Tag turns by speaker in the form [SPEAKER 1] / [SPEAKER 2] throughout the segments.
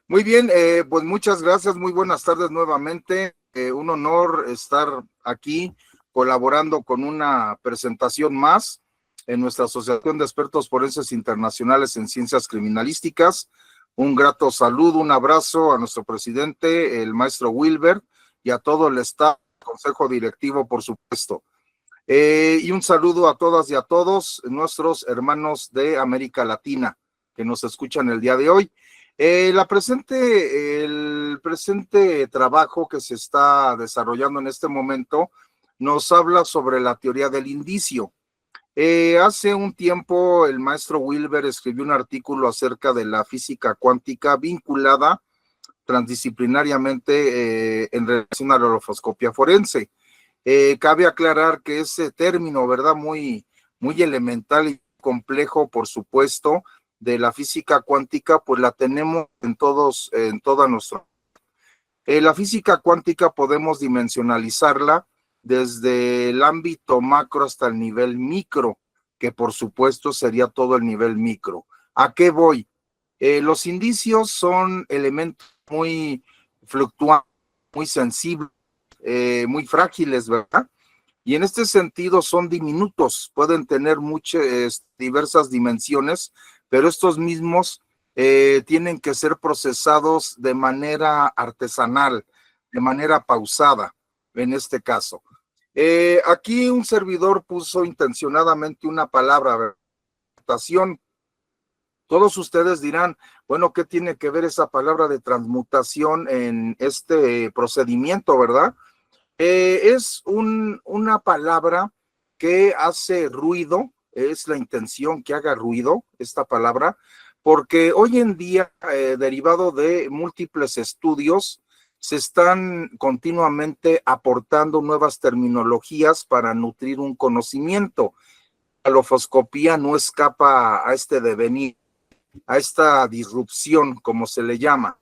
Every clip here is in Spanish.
[SPEAKER 1] Muy bien, pues muchas gracias, muy buenas tardes nuevamente. Un honor estar aquí colaborando con una presentación más en nuestra Asociación de Expertos Forenses Internacionales en Ciencias Criminalísticas. Un grato saludo, un abrazo a nuestro presidente, el maestro Wilber, y a todo el staff, consejo directivo, por supuesto. Y un saludo a todas y a todos nuestros hermanos de América Latina que nos escuchan el día de hoy. El presente trabajo que se está desarrollando en este momento nos habla sobre la teoría del indicio. Hace un tiempo el maestro Wilber escribió un artículo acerca de la física cuántica vinculada transdisciplinariamente en relación a la horoscopia forense. Cabe aclarar que ese término, ¿verdad? Muy elemental y complejo, por supuesto, de la física cuántica, pues la tenemos en toda nuestra. La física cuántica podemos dimensionalizarla desde el ámbito macro hasta el nivel micro, que por supuesto sería todo el nivel micro. ¿A qué voy? Los indicios son elementos muy fluctuantes, muy sensibles, muy frágiles, ¿verdad? Y en este sentido son diminutos, pueden tener muchas, diversas dimensiones, pero estos mismos tienen que ser procesados de manera artesanal, de manera pausada, en este caso. Aquí un servidor puso intencionadamente una palabra, transmutación. Todos ustedes dirán, bueno, ¿qué tiene que ver esa palabra de transmutación en este procedimiento, verdad? Es una palabra que hace ruido, es la intención que haga ruido esta palabra, porque hoy en día, derivado de múltiples estudios, se están continuamente aportando nuevas terminologías para nutrir un conocimiento. La alofoscopía no escapa a este devenir, a esta disrupción, como se le llama.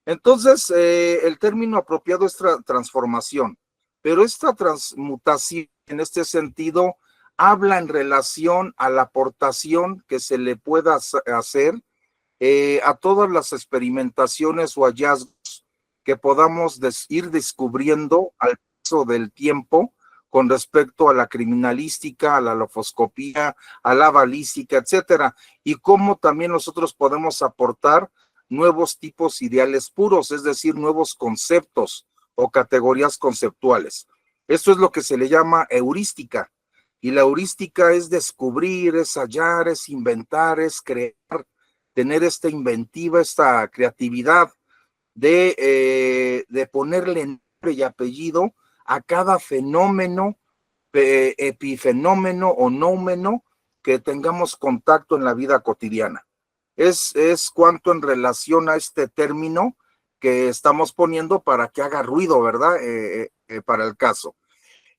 [SPEAKER 1] Entonces, el término apropiado es transformación, pero esta transmutación en este sentido habla en relación a la aportación que se le pueda hacer a todas las experimentaciones o hallazgos que podamos ir descubriendo al paso del tiempo con respecto a la criminalística, a la lofoscopía, a la balística, etcétera, y cómo también nosotros podemos aportar nuevos tipos ideales puros, es decir, nuevos conceptos o categorías conceptuales. Esto es lo que se le llama heurística, y la heurística es descubrir, es hallar, es inventar, es crear, tener esta inventiva, esta creatividad de ponerle nombre y apellido a cada fenómeno, epifenómeno o nómeno que tengamos contacto en la vida cotidiana. Es cuanto en relación a este término que estamos poniendo para que haga ruido, ¿verdad? Para el caso.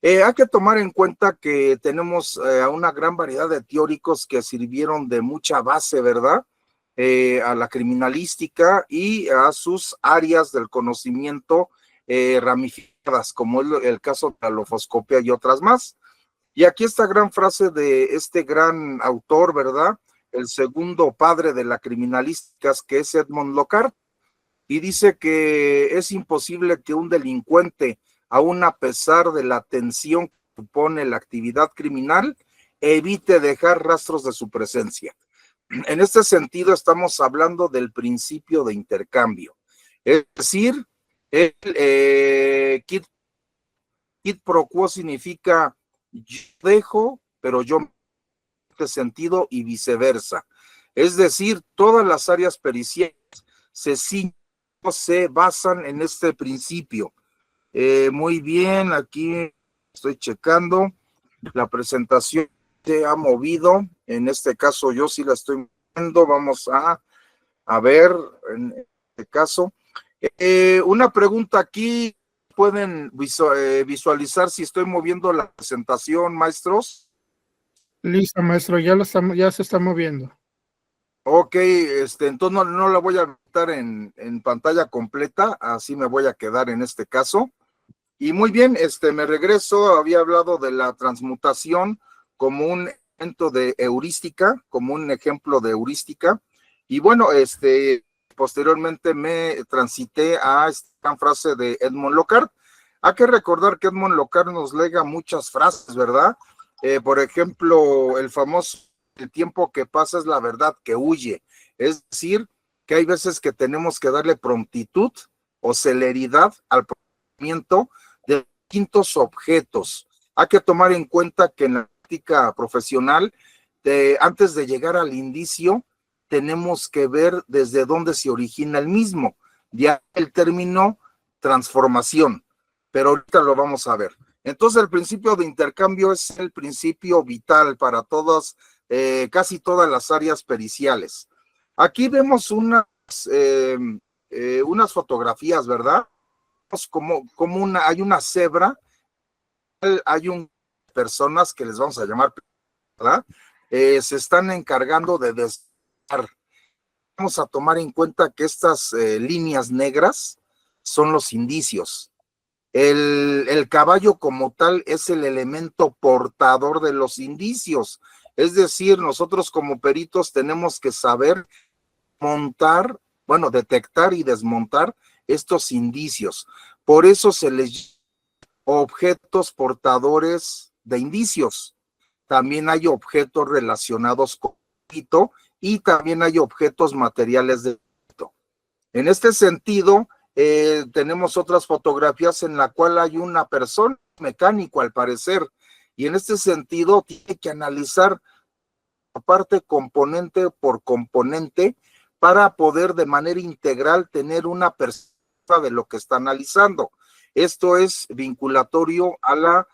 [SPEAKER 1] Hay que tomar en cuenta que tenemos a una gran variedad de teóricos que sirvieron de mucha base, ¿verdad? A la criminalística y a sus áreas del conocimiento ramificadas, como el caso de la lofoscopia y otras más. Y aquí esta gran frase de este gran autor, ¿verdad? El segundo padre de la criminalística, que es Edmond Locard, y dice que es imposible que un delincuente, aun a pesar de la tensión que supone la actividad criminal, evite dejar rastros de su presencia. En este sentido, estamos hablando del principio de intercambio. Es decir, el quid pro quo significa yo dejo, pero yo en este sentido y viceversa. Es decir, todas las áreas periciales se basan en este principio. Muy bien, aquí estoy checando. La presentación se ha movido. En este caso, yo sí la estoy moviendo. Vamos a ver, en este caso. Una pregunta aquí. ¿Pueden visualizar si estoy moviendo la presentación, maestros?
[SPEAKER 2] Listo, maestro, ya se está moviendo.
[SPEAKER 1] Ok, entonces no la voy a estar en pantalla completa, así me voy a quedar en este caso. Y muy bien, me regreso, había hablado de la transmutación como un elemento de heurística, como un ejemplo de heurística. Y bueno, posteriormente me transité a esta gran frase de Edmond Locard. Hay que recordar que Edmond Locard nos lega muchas frases, ¿verdad? Por ejemplo, el famoso, el tiempo que pasa es la verdad que huye. Es decir, que hay veces que tenemos que darle prontitud o celeridad al procedimiento de distintos objetos. Hay que tomar en cuenta que en la práctica profesional, antes de llegar al indicio, tenemos que ver desde dónde se origina el mismo. Ya el término transformación, pero ahorita lo vamos a ver. Entonces el principio de intercambio es el principio vital para todas, casi todas las áreas periciales. Aquí vemos unas fotografías, ¿verdad? Como hay una cebra, hay personas que les vamos a llamar, ¿verdad? Se están encargando de desarrollar. Vamos a tomar en cuenta que estas líneas negras son los indicios. El caballo como tal es el elemento portador de los indicios. Es decir, nosotros como peritos tenemos que saber montar, bueno, detectar y desmontar estos indicios. Por eso se les llama objetos portadores de indicios. También hay objetos relacionados con delito y también hay objetos materiales de delito. En este sentido, tenemos otras fotografías en la cual hay una persona, mecánico al parecer, y en este sentido tiene que analizar parte componente por componente para poder de manera integral tener una perspectiva de lo que está analizando. Esto es vinculatorio a la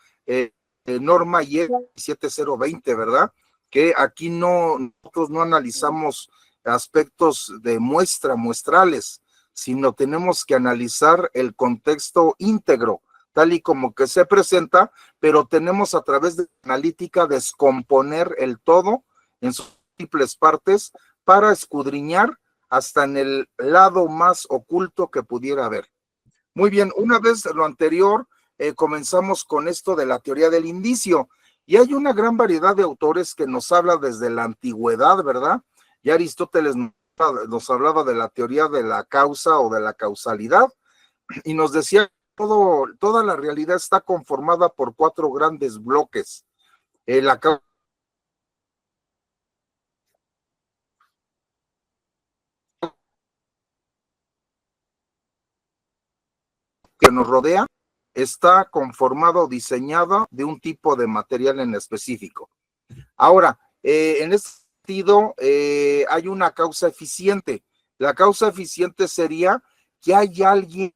[SPEAKER 1] norma IE 7020, ¿verdad? Que aquí nosotros no analizamos aspectos de muestrales, sino tenemos que analizar el contexto íntegro, tal y como que se presenta, pero tenemos a través de la analítica descomponer el todo en sus múltiples partes para escudriñar hasta en el lado más oculto que pudiera haber. Muy bien, una vez lo anterior, comenzamos con esto de la teoría del indicio, y hay una gran variedad de autores que nos habla desde la antigüedad, ¿verdad? Ya Aristóteles nos hablaba de la teoría de la causa o de la causalidad, y nos decía que toda la realidad está conformada por 4 grandes bloques. La causa que nos rodea está conformado o diseñada de un tipo de material en específico. Ahora, en este sentido, hay una causa eficiente. La causa eficiente sería que hay alguien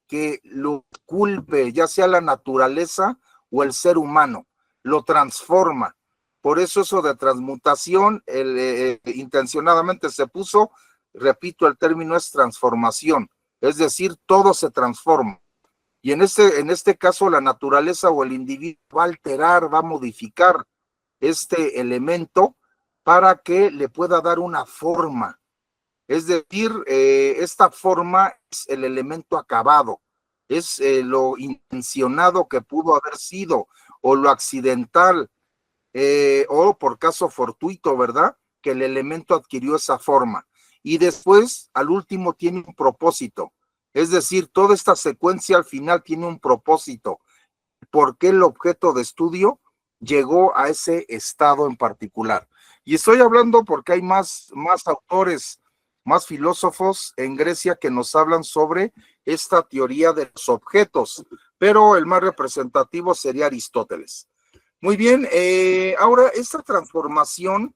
[SPEAKER 1] que lo culpe, ya sea la naturaleza o el ser humano, lo transforma. Por eso de transmutación, intencionadamente se puso, repito, el término es transformación, es decir, todo se transforma. Y en este caso, la naturaleza o el individuo va a alterar, va a modificar este elemento para que le pueda dar una forma. Es decir, esta forma es el elemento acabado, es lo intencionado que pudo haber sido, o lo accidental, o por caso fortuito, ¿verdad? Que el elemento adquirió esa forma. Y después, al último, tiene un propósito. Es decir, toda esta secuencia al final tiene un propósito. ¿Por qué el objeto de estudio llegó a ese estado en particular? Y estoy hablando porque hay más autores, más filósofos en Grecia que nos hablan sobre esta teoría de los objetos, pero el más representativo sería Aristóteles. Muy bien, ahora esta transformación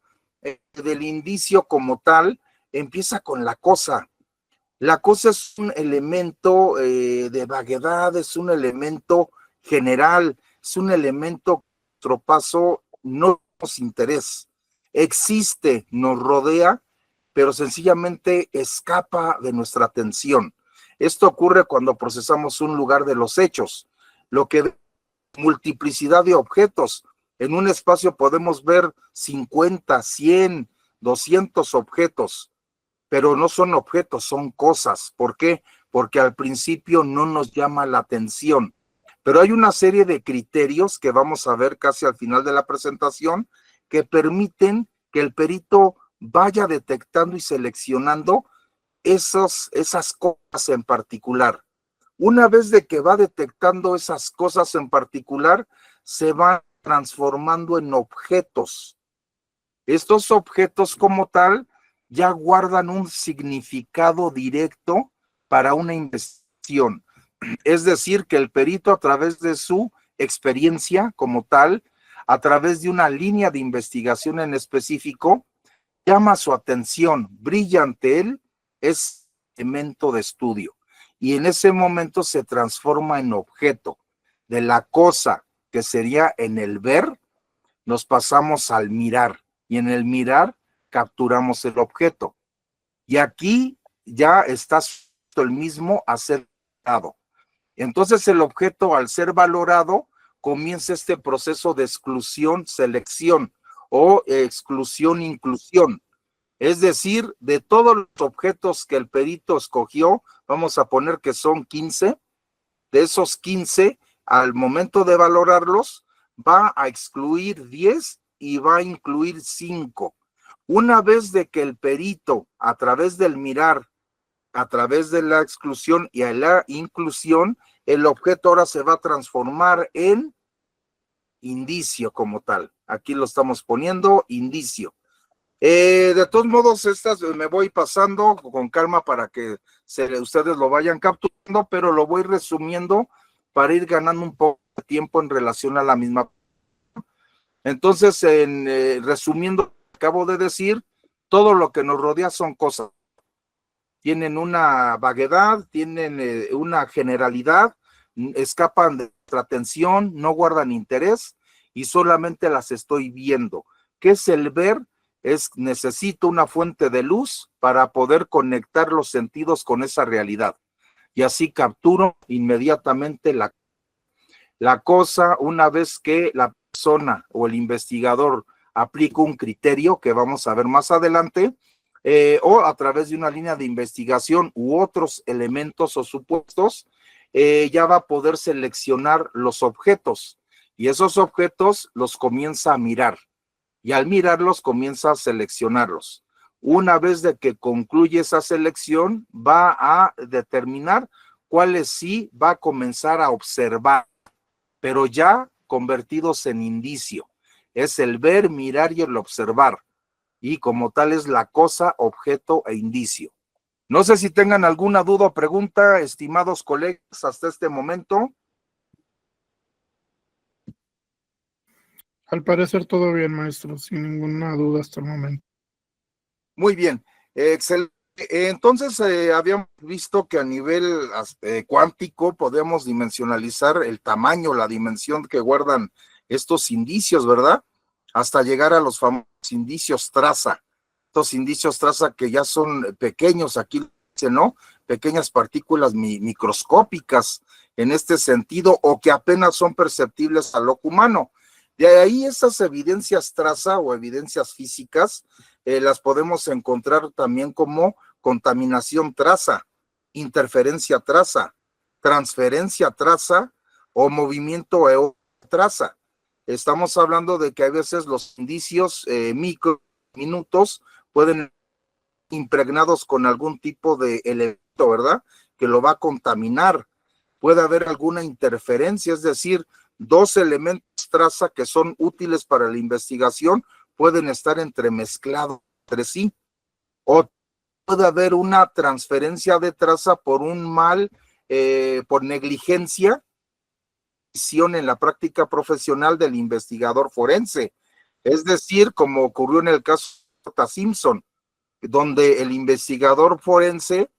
[SPEAKER 1] del indicio como tal empieza con la cosa. La cosa es un elemento de vaguedad, es un elemento general, es un elemento que nuestro paso no nos interesa. Existe, nos rodea, pero sencillamente escapa de nuestra atención. Esto ocurre cuando procesamos un lugar de los hechos, lo que multiplicidad de objetos. En un espacio podemos ver 50, 100, 200 objetos, pero no son objetos, son cosas. ¿Por qué? Porque al principio no nos llama la atención. Pero hay una serie de criterios que vamos a ver casi al final de la presentación que permiten que el perito vaya detectando y seleccionando esas cosas en particular. Una vez de que va detectando esas cosas en particular, se van transformando en objetos. Estos objetos como tal ya guardan un significado directo para una investigación. Es decir, que el perito a través de su experiencia como tal, a través de una línea de investigación en específico, llama su atención, brilla ante él, es elemento de estudio. Y en ese momento se transforma en objeto. De la cosa que sería en el ver, nos pasamos al mirar. Y en el mirar capturamos el objeto. Y aquí ya está el mismo a ser valorado. Entonces el objeto, al ser valorado, comienza este proceso de exclusión, selección o exclusión, inclusión. Es decir, de todos los objetos que el perito escogió, vamos a poner que son 15, de esos 15, al momento de valorarlos, va a excluir 10 y va a incluir 5. Una vez de que el perito, a través del mirar, a través de la exclusión y a la inclusión, el objeto ahora se va a transformar en indicio como tal. Aquí lo estamos poniendo, indicio. De todos modos, estas me voy pasando con calma para que ustedes lo vayan capturando, pero lo voy resumiendo para ir ganando un poco de tiempo en relación a la misma. Entonces, resumiendo lo que acabo de decir, todo lo que nos rodea son cosas. Tienen una vaguedad, tienen una generalidad, escapan de nuestra atención, no guardan interés y solamente las estoy viendo. ¿Qué es el ver? Necesito una fuente de luz para poder conectar los sentidos con esa realidad. Y así capturo inmediatamente la cosa. Una vez que la persona o el investigador aplica un criterio que vamos a ver más adelante, o a través de una línea de investigación u otros elementos o supuestos, ya va a poder seleccionar los objetos y esos objetos los comienza a mirar. Y al mirarlos comienza a seleccionarlos. Una vez de que concluye esa selección, va a determinar cuáles sí va a comenzar a observar, pero ya convertidos en indicio. Es el ver, mirar y el observar. Y como tal es la cosa, objeto e indicio. No sé si tengan alguna duda o pregunta, estimados colegas, hasta este momento.
[SPEAKER 2] Al parecer todo bien, maestro, sin ninguna duda hasta el momento.
[SPEAKER 1] Muy bien, excelente. Entonces, habíamos visto que a nivel cuántico podemos dimensionalizar el tamaño, la dimensión que guardan estos indicios, ¿verdad? Hasta llegar a los famosos indicios traza. Estos indicios traza que ya son pequeños, aquí dice, ¿no? Pequeñas partículas microscópicas en este sentido, o que apenas son perceptibles al ojo humano. De ahí esas evidencias traza o evidencias físicas las podemos encontrar también como contaminación traza, interferencia traza, transferencia traza o movimiento traza. Estamos hablando de que a veces los indicios minutos pueden impregnados con algún tipo de elemento, ¿verdad? Que lo va a contaminar. Puede haber alguna interferencia, es decir, dos elementos traza que son útiles para la investigación pueden estar entremezclados entre sí. O puede haber una transferencia de traza por un mal, por negligencia en la práctica profesional del investigador forense. Es decir, como ocurrió en el caso de Simpson, donde el investigador forense,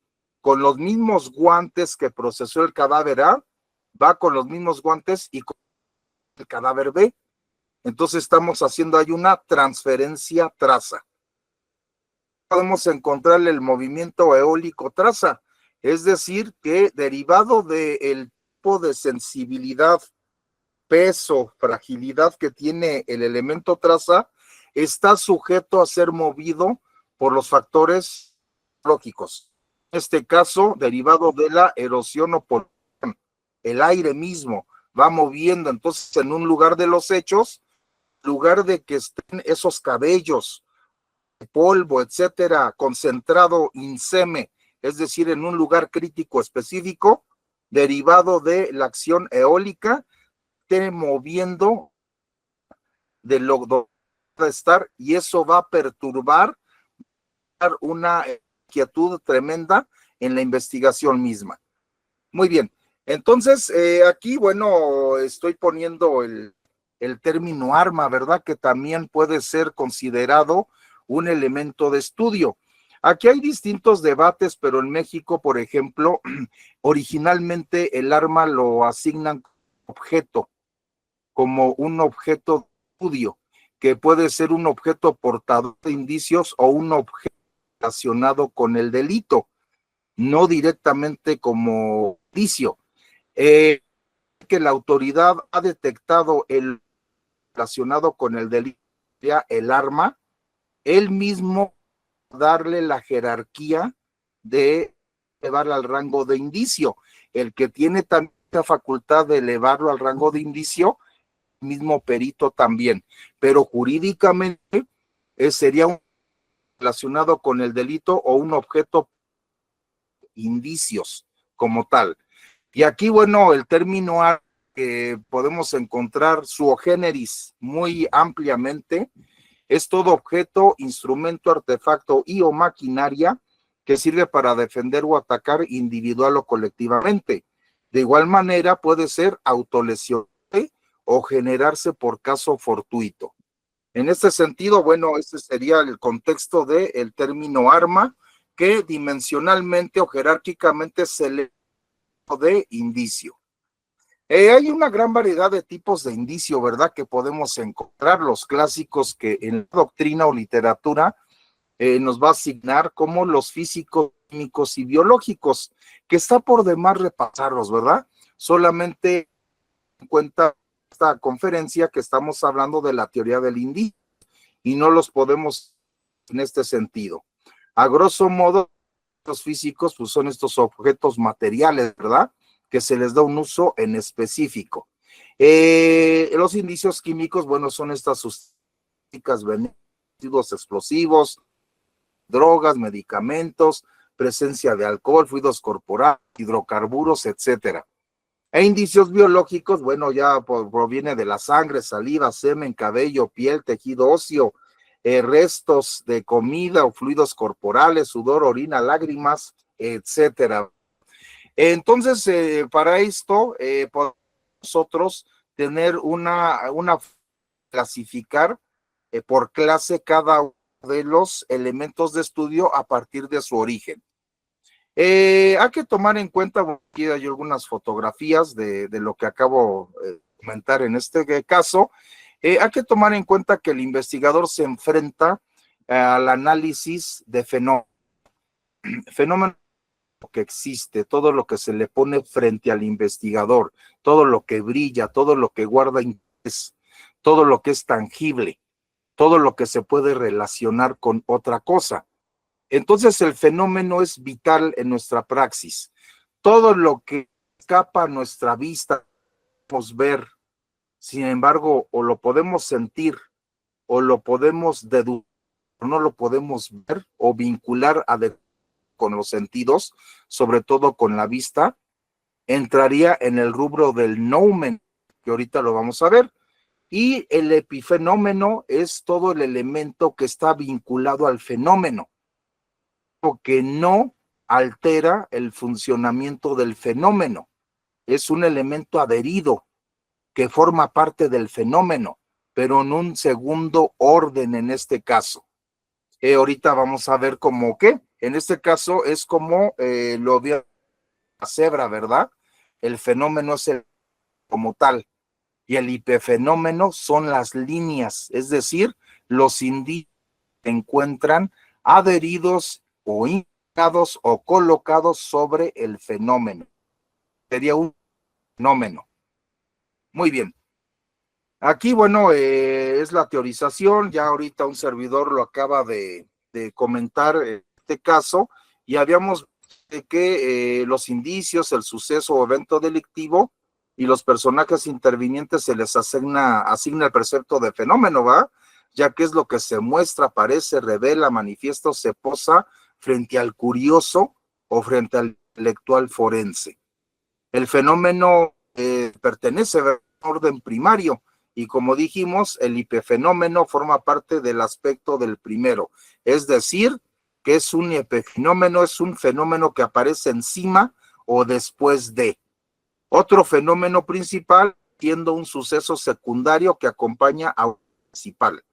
[SPEAKER 1] con los mismos guantes que procesó el cadáver A, va con los mismos guantes y con el cadáver B. Entonces estamos haciendo ahí una transferencia traza. Podemos encontrar el movimiento eólico traza, es decir, que derivado del tipo de sensibilidad, peso, fragilidad que tiene el elemento traza, está sujeto a ser movido por los factores lógicos. En este caso, derivado de la erosión o por el aire mismo va moviendo. Entonces, en un lugar de los hechos, en lugar de que estén esos cabellos, polvo, etcétera, concentrado inseme es decir, en un lugar crítico específico, derivado de la acción eólica, esté moviendo de lo donde va a estar, y eso va a perturbar una inquietud tremenda en la investigación misma. Muy bien, entonces aquí, bueno, estoy poniendo el término arma, ¿verdad? Que también puede ser considerado un elemento de estudio. Aquí hay distintos debates, pero en México, por ejemplo, originalmente el arma lo asignan como objeto, como un objeto de estudio, que puede ser un objeto portador de indicios o un objeto relacionado con el delito, no directamente como indicio. Que la autoridad ha detectado el relacionado con el delito, el arma, él mismo darle la jerarquía de elevarla al rango de indicio. El que tiene también la facultad de elevarlo al rango de indicio, mismo perito también, pero jurídicamente sería un relacionado con el delito o un objeto indicios como tal. Y aquí, bueno, el término que podemos encontrar sui generis muy ampliamente, es todo objeto, instrumento, artefacto y o maquinaria que sirve para defender o atacar individual o colectivamente. De igual manera puede ser autolesionante o generarse por caso fortuito. En este sentido, bueno, este sería el contexto del término arma, que dimensionalmente o jerárquicamente se le de indicio. Hay una gran variedad de tipos de indicio, ¿verdad? Que podemos encontrar, los clásicos que en la doctrina o literatura nos va a asignar, como los físicos, químicos y biológicos, que está por demás repasarlos, ¿verdad? Solamente en cuenta esta conferencia que estamos hablando de la teoría del indicio y no los podemos en este sentido. A grosso modo, los físicos pues son estos objetos materiales, ¿verdad? Que se les da un uso en específico. Los indicios químicos, bueno, son estas sustancias venénicas, explosivos, drogas, medicamentos, presencia de alcohol, fluidos corporales, hidrocarburos, etcétera. E indicios biológicos, bueno, ya proviene de la sangre, saliva, semen, cabello, piel, tejido óseo, restos de comida o fluidos corporales, sudor, orina, lágrimas, etcétera. Entonces, para esto, podemos nosotros tener una clasificar por clase cada uno de los elementos de estudio a partir de su origen. Hay que tomar en cuenta, aquí hay algunas fotografías de lo que acabo de comentar en este caso. Hay que tomar en cuenta que el investigador se enfrenta al análisis de fenómenos que existe, todo lo que se le pone frente al investigador, todo lo que brilla, todo lo que guarda interés, todo lo que es tangible, todo lo que se puede relacionar con otra cosa. Entonces el fenómeno es vital en nuestra praxis. Todo lo que escapa a nuestra vista, podemos ver, sin embargo, o lo podemos sentir, o lo podemos deducir, o no lo podemos ver o vincular con los sentidos, sobre todo con la vista, entraría en el rubro del noumen, que ahorita lo vamos a ver. Y el epifenómeno es todo el elemento que está vinculado al fenómeno, que no altera el funcionamiento del fenómeno. Es un elemento adherido que forma parte del fenómeno, pero en un segundo orden en este caso. Ahorita vamos a ver cómo qué. En este caso es como lo vio la cebra, ¿verdad? El fenómeno es como tal, y el hipofenómeno son las líneas, es decir, los indicios se encuentran adheridos o indicados o colocados sobre el fenómeno. Sería un fenómeno. Muy bien. Aquí, bueno, es la teorización, ya ahorita un servidor lo acaba de comentar este caso, y habíamos de que los indicios, el suceso o evento delictivo y los personajes intervinientes se les asigna el precepto de fenómeno, ¿va? Ya que es lo que se muestra, parece, revela, manifiesta o se posa frente al curioso o frente al intelectual forense. El fenómeno pertenece a un orden primario y, como dijimos, el hipofenómeno forma parte del aspecto del primero, es decir, que es un epifenómeno, es un fenómeno que aparece encima o después de otro fenómeno principal, siendo un suceso secundario que acompaña a un principal,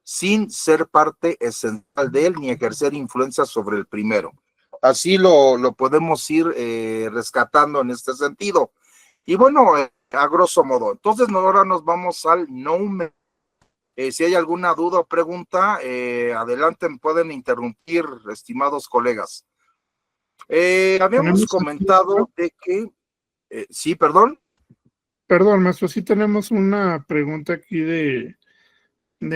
[SPEAKER 1] sin ser parte esencial de él ni ejercer influencia sobre el primero. Así lo podemos ir rescatando en este sentido. Y bueno, a grosso modo, entonces ahora nos vamos al noumen. Si hay alguna duda o pregunta, adelante, me pueden interrumpir, estimados colegas. Habíamos
[SPEAKER 2] Tenemos
[SPEAKER 1] comentado de que, sí, perdón.
[SPEAKER 2] Perdón, maestro, sí tenemos una pregunta aquí de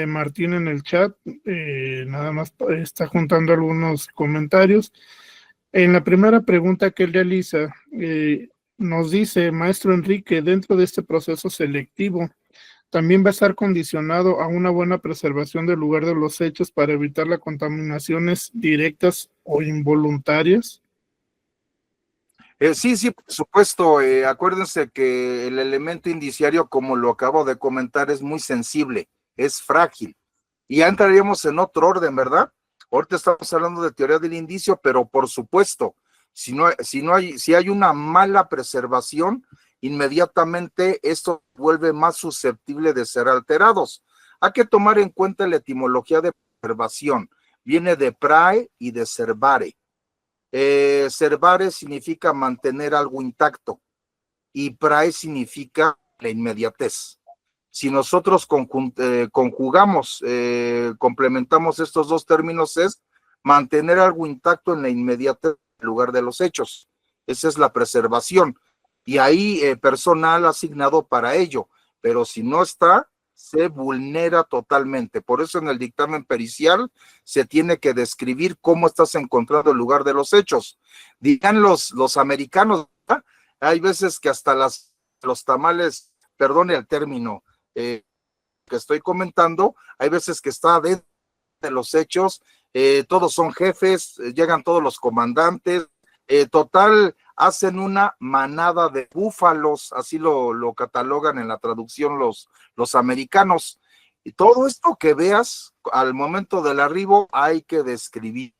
[SPEAKER 2] Martín en el chat. Nada más está juntando algunos comentarios. En la primera pregunta que él realiza, nos dice, maestro Enrique, dentro de este proceso selectivo, ¿también va a estar condicionado a una buena preservación del lugar de los hechos para evitar las contaminaciones directas o involuntarias?
[SPEAKER 1] Sí, por supuesto. Acuérdense que el elemento indiciario, como lo acabo de comentar, es muy sensible, es frágil. Y ya entraríamos en otro orden, ¿verdad? Ahorita estamos hablando de teoría del indicio, pero por supuesto, si hay una mala preservación, inmediatamente esto vuelve más susceptible de ser alterados. Hay que tomar en cuenta la etimología de preservación. Viene de prae y de servare. Servare significa mantener algo intacto y prae significa la inmediatez. Si nosotros conjugamos, complementamos estos dos términos, es mantener algo intacto en la inmediatez en lugar de los hechos. Esa es la preservación. Y ahí personal asignado para ello, pero si no está, se vulnera totalmente. Por eso en el dictamen pericial se tiene que describir cómo estás encontrando el lugar de los hechos. Digan los americanos, ¿verdad? Hay veces que hasta los tamales, perdone el término que estoy comentando, hay veces que está dentro de los hechos, todos son jefes, llegan todos los comandantes, total, hacen una manada de búfalos, así lo catalogan en la traducción los americanos. Y todo esto que veas al momento del arribo hay que describir.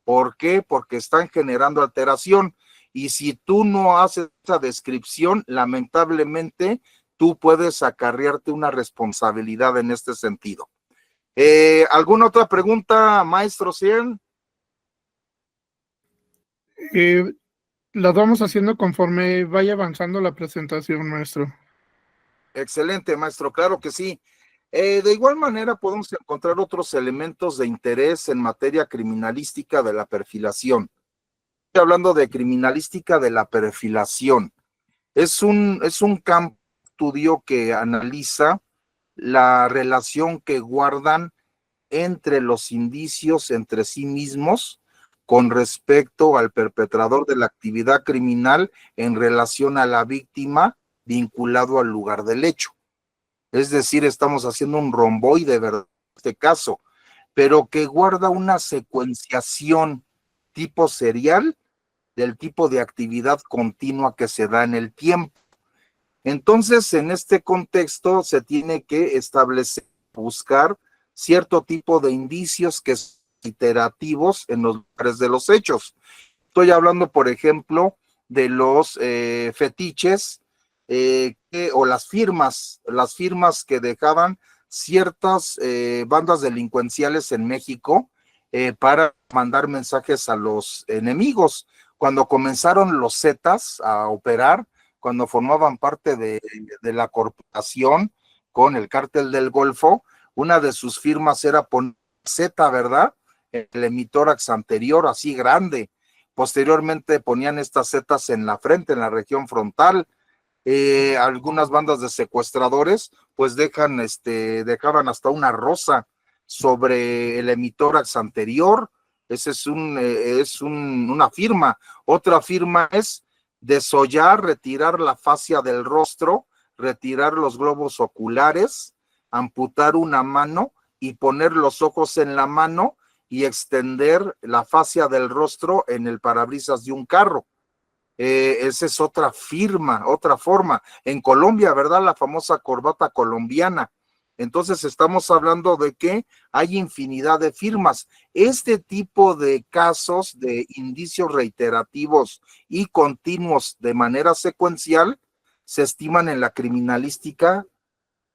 [SPEAKER 1] ¿Por qué? Porque están generando alteración. Y si tú no haces esa descripción, lamentablemente tú puedes acarrearte una responsabilidad en este sentido. ¿Alguna otra pregunta, maestro Cien?
[SPEAKER 2] Las vamos haciendo conforme vaya avanzando la presentación, maestro.
[SPEAKER 1] Excelente, maestro, claro que sí. De igual manera podemos encontrar otros elementos de interés en materia criminalística de la perfilación. Estoy hablando de criminalística de la perfilación. Es un campo de estudio que analiza la relación que guardan entre los indicios entre sí mismos con respecto al perpetrador de la actividad criminal en relación a la víctima vinculado al lugar del hecho. Es decir, estamos haciendo un romboide, ¿verdad? En este caso, pero que guarda una secuenciación tipo serial del tipo de actividad continua que se da en el tiempo. Entonces, en este contexto se tiene que establecer, buscar cierto tipo de indicios que son iterativos en los lugares de los hechos. Estoy hablando, por ejemplo, de los fetiches o las firmas que dejaban ciertas bandas delincuenciales en México para mandar mensajes a los enemigos. Cuando comenzaron los Zetas a operar, cuando formaban parte de la corporación con el cártel del Golfo, una de sus firmas era poner Z, ¿verdad? El emitórax anterior, así grande. Posteriormente ponían estas zetas en la frente, en la región frontal. Algunas bandas de secuestradores, pues dejaban hasta una rosa sobre el emitórax anterior. Ese es una firma. Otra firma es desollar, retirar la fascia del rostro, retirar los globos oculares, amputar una mano y poner los ojos en la mano y extender la fascia del rostro en el parabrisas de un carro. Esa es otra forma. En Colombia, ¿verdad? La famosa corbata colombiana. Entonces estamos hablando de que hay infinidad de firmas. Este tipo de casos de indicios reiterativos y continuos de manera secuencial se estiman en la criminalística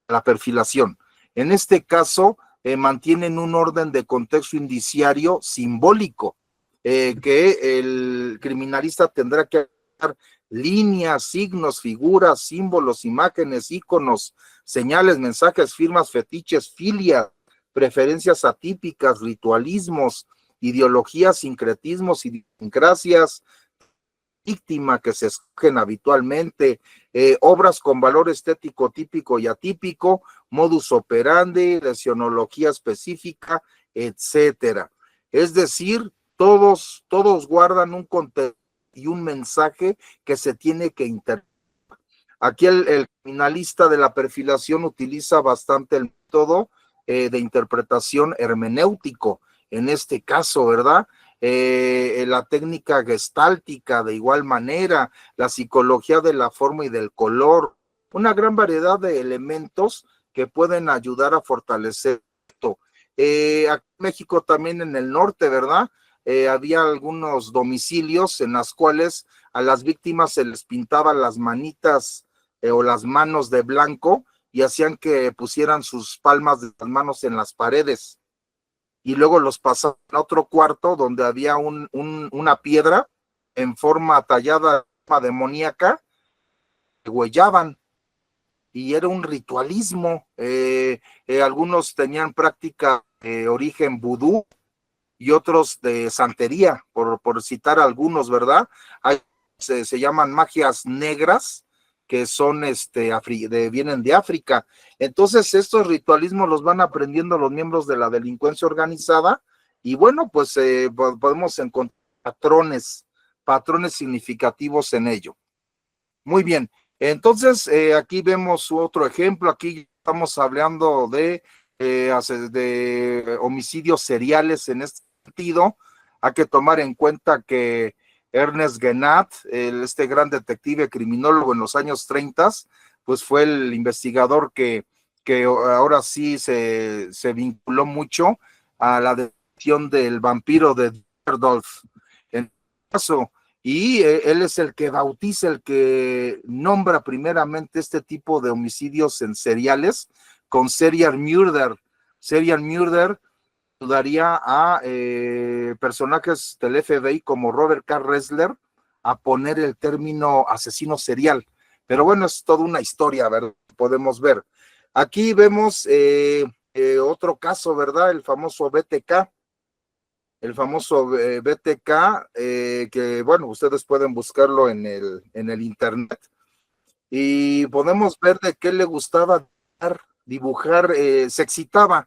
[SPEAKER 1] la perfilación. En este caso, mantienen un orden de contexto indiciario simbólico, que el criminalista tendrá que dar líneas, signos, figuras, símbolos, imágenes, íconos, señales, mensajes, firmas, fetiches, filias, preferencias atípicas, ritualismos, ideologías, sincretismos, idiosincrasias, víctima que se escogen habitualmente, obras con valor estético típico y atípico, modus operandi, lesionología específica, etcétera. Es decir, todos guardan un contenido y un mensaje que se tiene que interpretar. Aquí el criminalista de la perfilación utiliza bastante el método de interpretación hermenéutico, en este caso, ¿verdad? La técnica gestáltica de igual manera, la psicología de la forma y del color, una gran variedad de elementos que pueden ayudar a fortalecer esto. Aquí en México también en el norte, ¿verdad? Había algunos domicilios en las cuales a las víctimas se les pintaban las manitas o las manos de blanco y hacían que pusieran sus palmas de las manos en las paredes y luego los pasaban a otro cuarto donde había una piedra en forma tallada demoníaca que huellaban y era un ritualismo. Algunos tenían práctica de origen vudú y otros de santería, por citar algunos, ¿verdad? Se llaman magias negras, que son vienen de África. Entonces, estos ritualismos los van aprendiendo los miembros de la delincuencia organizada, y bueno, pues podemos encontrar patrones significativos en ello. Muy bien, entonces aquí vemos otro ejemplo. Aquí estamos hablando de homicidios seriales en este sentido. Hay que tomar en cuenta que Ernest Guénat, este gran detective criminólogo en los años 30, pues fue el investigador que ahora sí se vinculó mucho a la detección del vampiro de Düsseldorf. En este caso, y él es el que bautiza, el que nombra primeramente este tipo de homicidios en seriales con serial murder. Serial murder ayudaría a personajes del FBI como Robert K. Ressler a poner el término asesino serial. Pero bueno, es toda una historia, ¿verdad? Podemos ver. Aquí vemos otro caso, ¿verdad? El famoso BTK. El famoso BTK, que bueno, ustedes pueden buscarlo en el internet. Y podemos ver de qué le gustaba dibujar, se excitaba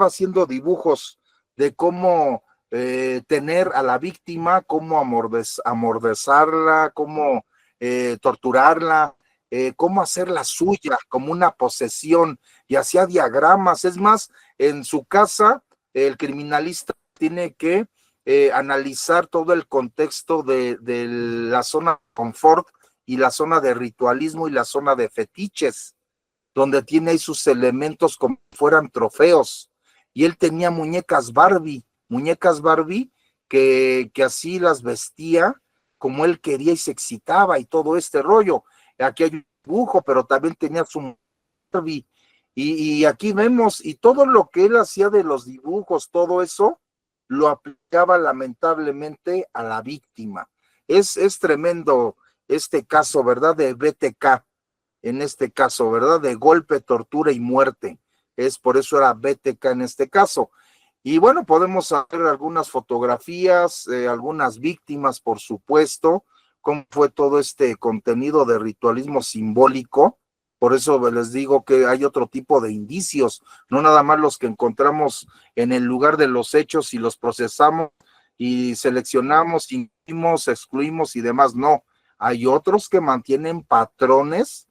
[SPEAKER 1] haciendo dibujos de cómo tener a la víctima, cómo amordazarla, cómo torturarla, cómo hacerla suya, como una posesión, y hacía diagramas. Es más, en su casa, el criminalista tiene que analizar todo el contexto de la zona de confort y la zona de ritualismo y la zona de fetiches, donde tiene ahí sus elementos como fueran trofeos. Y él tenía muñecas Barbie que así las vestía como él quería y se excitaba y todo este rollo. Aquí hay un dibujo, pero también tenía su Barbie. Y aquí vemos, y todo lo que él hacía de los dibujos, todo eso, lo aplicaba lamentablemente a la víctima. Es tremendo este caso, ¿verdad? De BTK, en este caso, ¿verdad? De golpe, tortura y muerte. Por eso era BTK en este caso. Y bueno, podemos ver algunas fotografías, algunas víctimas, por supuesto, cómo fue todo este contenido de ritualismo simbólico. Por eso les digo que hay otro tipo de indicios, no nada más los que encontramos en el lugar de los hechos y los procesamos y seleccionamos, incluimos, excluimos y demás. No, hay otros que mantienen patrones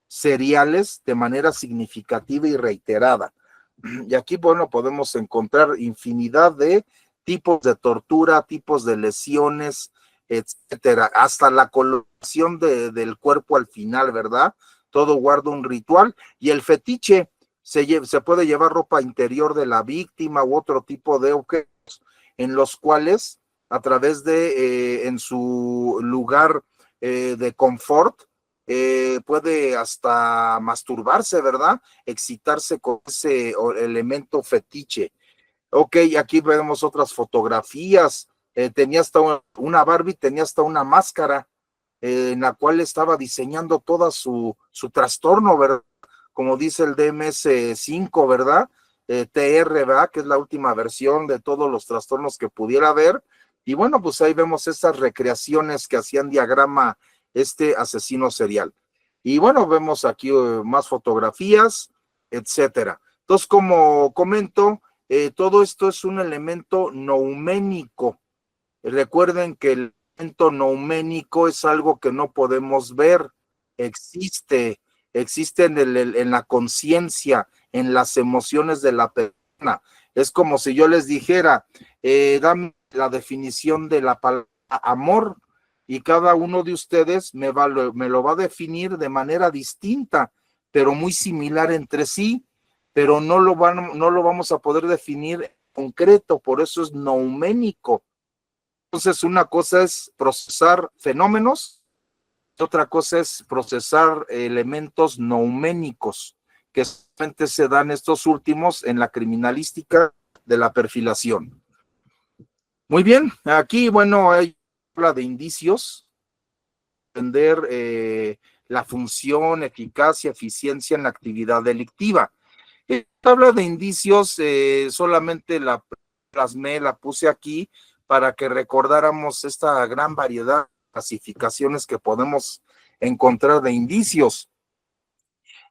[SPEAKER 1] seriales de manera significativa y reiterada. Y aquí, bueno, podemos encontrar infinidad de tipos de tortura, tipos de lesiones, etcétera, hasta la colocación del cuerpo al final, ¿verdad? Todo guarda un ritual. Y el fetiche, se puede llevar ropa interior de la víctima u otro tipo de objetos en los cuales, a través de, en su lugar de confort, puede hasta masturbarse, ¿verdad? Excitarse con ese elemento fetiche. Ok, aquí vemos otras fotografías. Tenía hasta una Barbie, tenía hasta una máscara en la cual estaba diseñando toda su trastorno, ¿verdad? Como dice el DMS-5, ¿verdad? TR, ¿verdad? Que es la última versión de todos los trastornos que pudiera haber. Y bueno, pues ahí vemos esas recreaciones que hacían diagrama este asesino serial. Y bueno, vemos aquí más fotografías, etcétera. Entonces, como comento, todo esto es un elemento nouménico. Recuerden que el elemento nouménico es algo que no podemos ver, existe, existe en la conciencia, en las emociones de la persona. Es como si yo les dijera, dame la definición de la palabra amor, y cada uno de ustedes me lo va a definir de manera distinta, pero muy similar entre sí, pero no lo vamos a poder definir en concreto, por eso es nouménico. Entonces, una cosa es procesar fenómenos, otra cosa es procesar elementos nouménicos, que solamente se dan estos últimos en la criminalística de la perfilación. Muy bien, aquí, bueno, hay habla de indicios, entender la función, eficacia, eficiencia en la actividad delictiva. Habla de indicios, solamente la plasmé, la puse aquí para que recordáramos esta gran variedad de clasificaciones que podemos encontrar de indicios.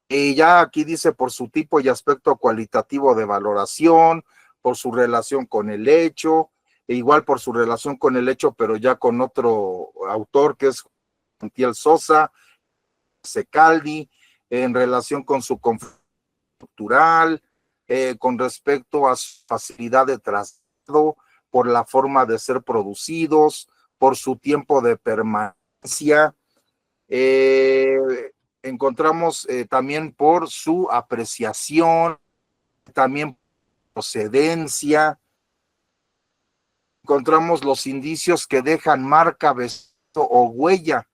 [SPEAKER 1] Ya aquí dice por su tipo y aspecto cualitativo de valoración, por su relación con el hecho, e igual por su relación con el hecho, pero ya con otro autor que es Montiel Sosa, Secaldi, en relación con su conflicto estructural, con respecto a su facilidad de traslado, por la forma de ser producidos, por su tiempo de permanencia. Encontramos también por su apreciación, también procedencia. Encontramos los indicios que dejan marca, vestigio o huella.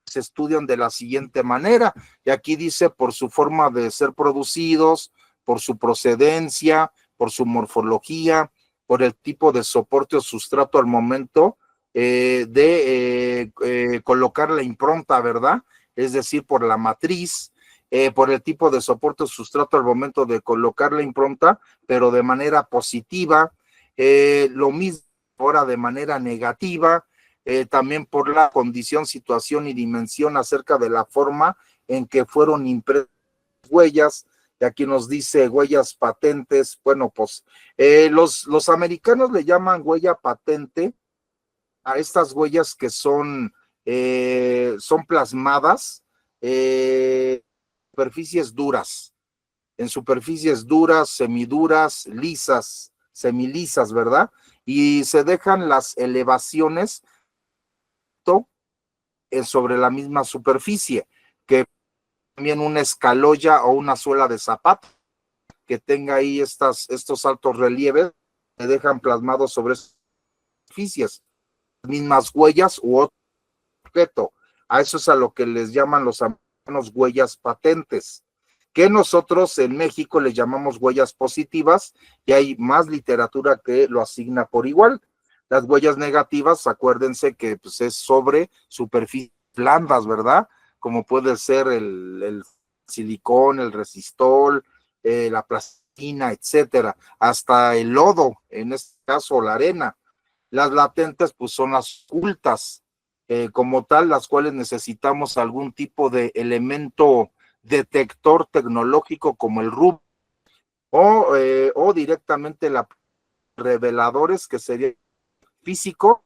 [SPEAKER 1] Se estudian de la siguiente manera, y aquí dice por su forma de ser producidos, por su procedencia, por su morfología, por el tipo de soporte o sustrato al momento de colocar la impronta, ¿verdad? Es decir, por la matriz, por el tipo de soporte o sustrato al momento de colocar la impronta, pero de manera positiva, lo mismo ahora de manera negativa, también por la condición, situación y dimensión acerca de la forma en que fueron impresas huellas. Y aquí nos dice huellas patentes. Bueno, pues los americanos le llaman huella patente a estas huellas que son plasmadas superficies duras, en superficies duras, semiduras, lisas, semilisas, ¿verdad? Y se dejan las elevaciones sobre la misma superficie, que también una escaloya o una suela de zapato que tenga ahí estos altos relieves que dejan plasmados sobre superficies, mismas huellas u otro objeto. A eso es a lo que les llaman los americanos huellas patentes, que nosotros en México les llamamos huellas positivas, y hay más literatura que lo asigna por igual. Las huellas negativas, acuérdense que pues, es sobre superficies blandas, ¿verdad? Como puede ser el silicón, el resistol, la plastina, etcétera, hasta el lodo, en este caso la arena. Las latentes, pues son las ocultas, como tal, las cuales necesitamos algún tipo de elemento detector tecnológico como el RUB o directamente la reveladores, que sería físico,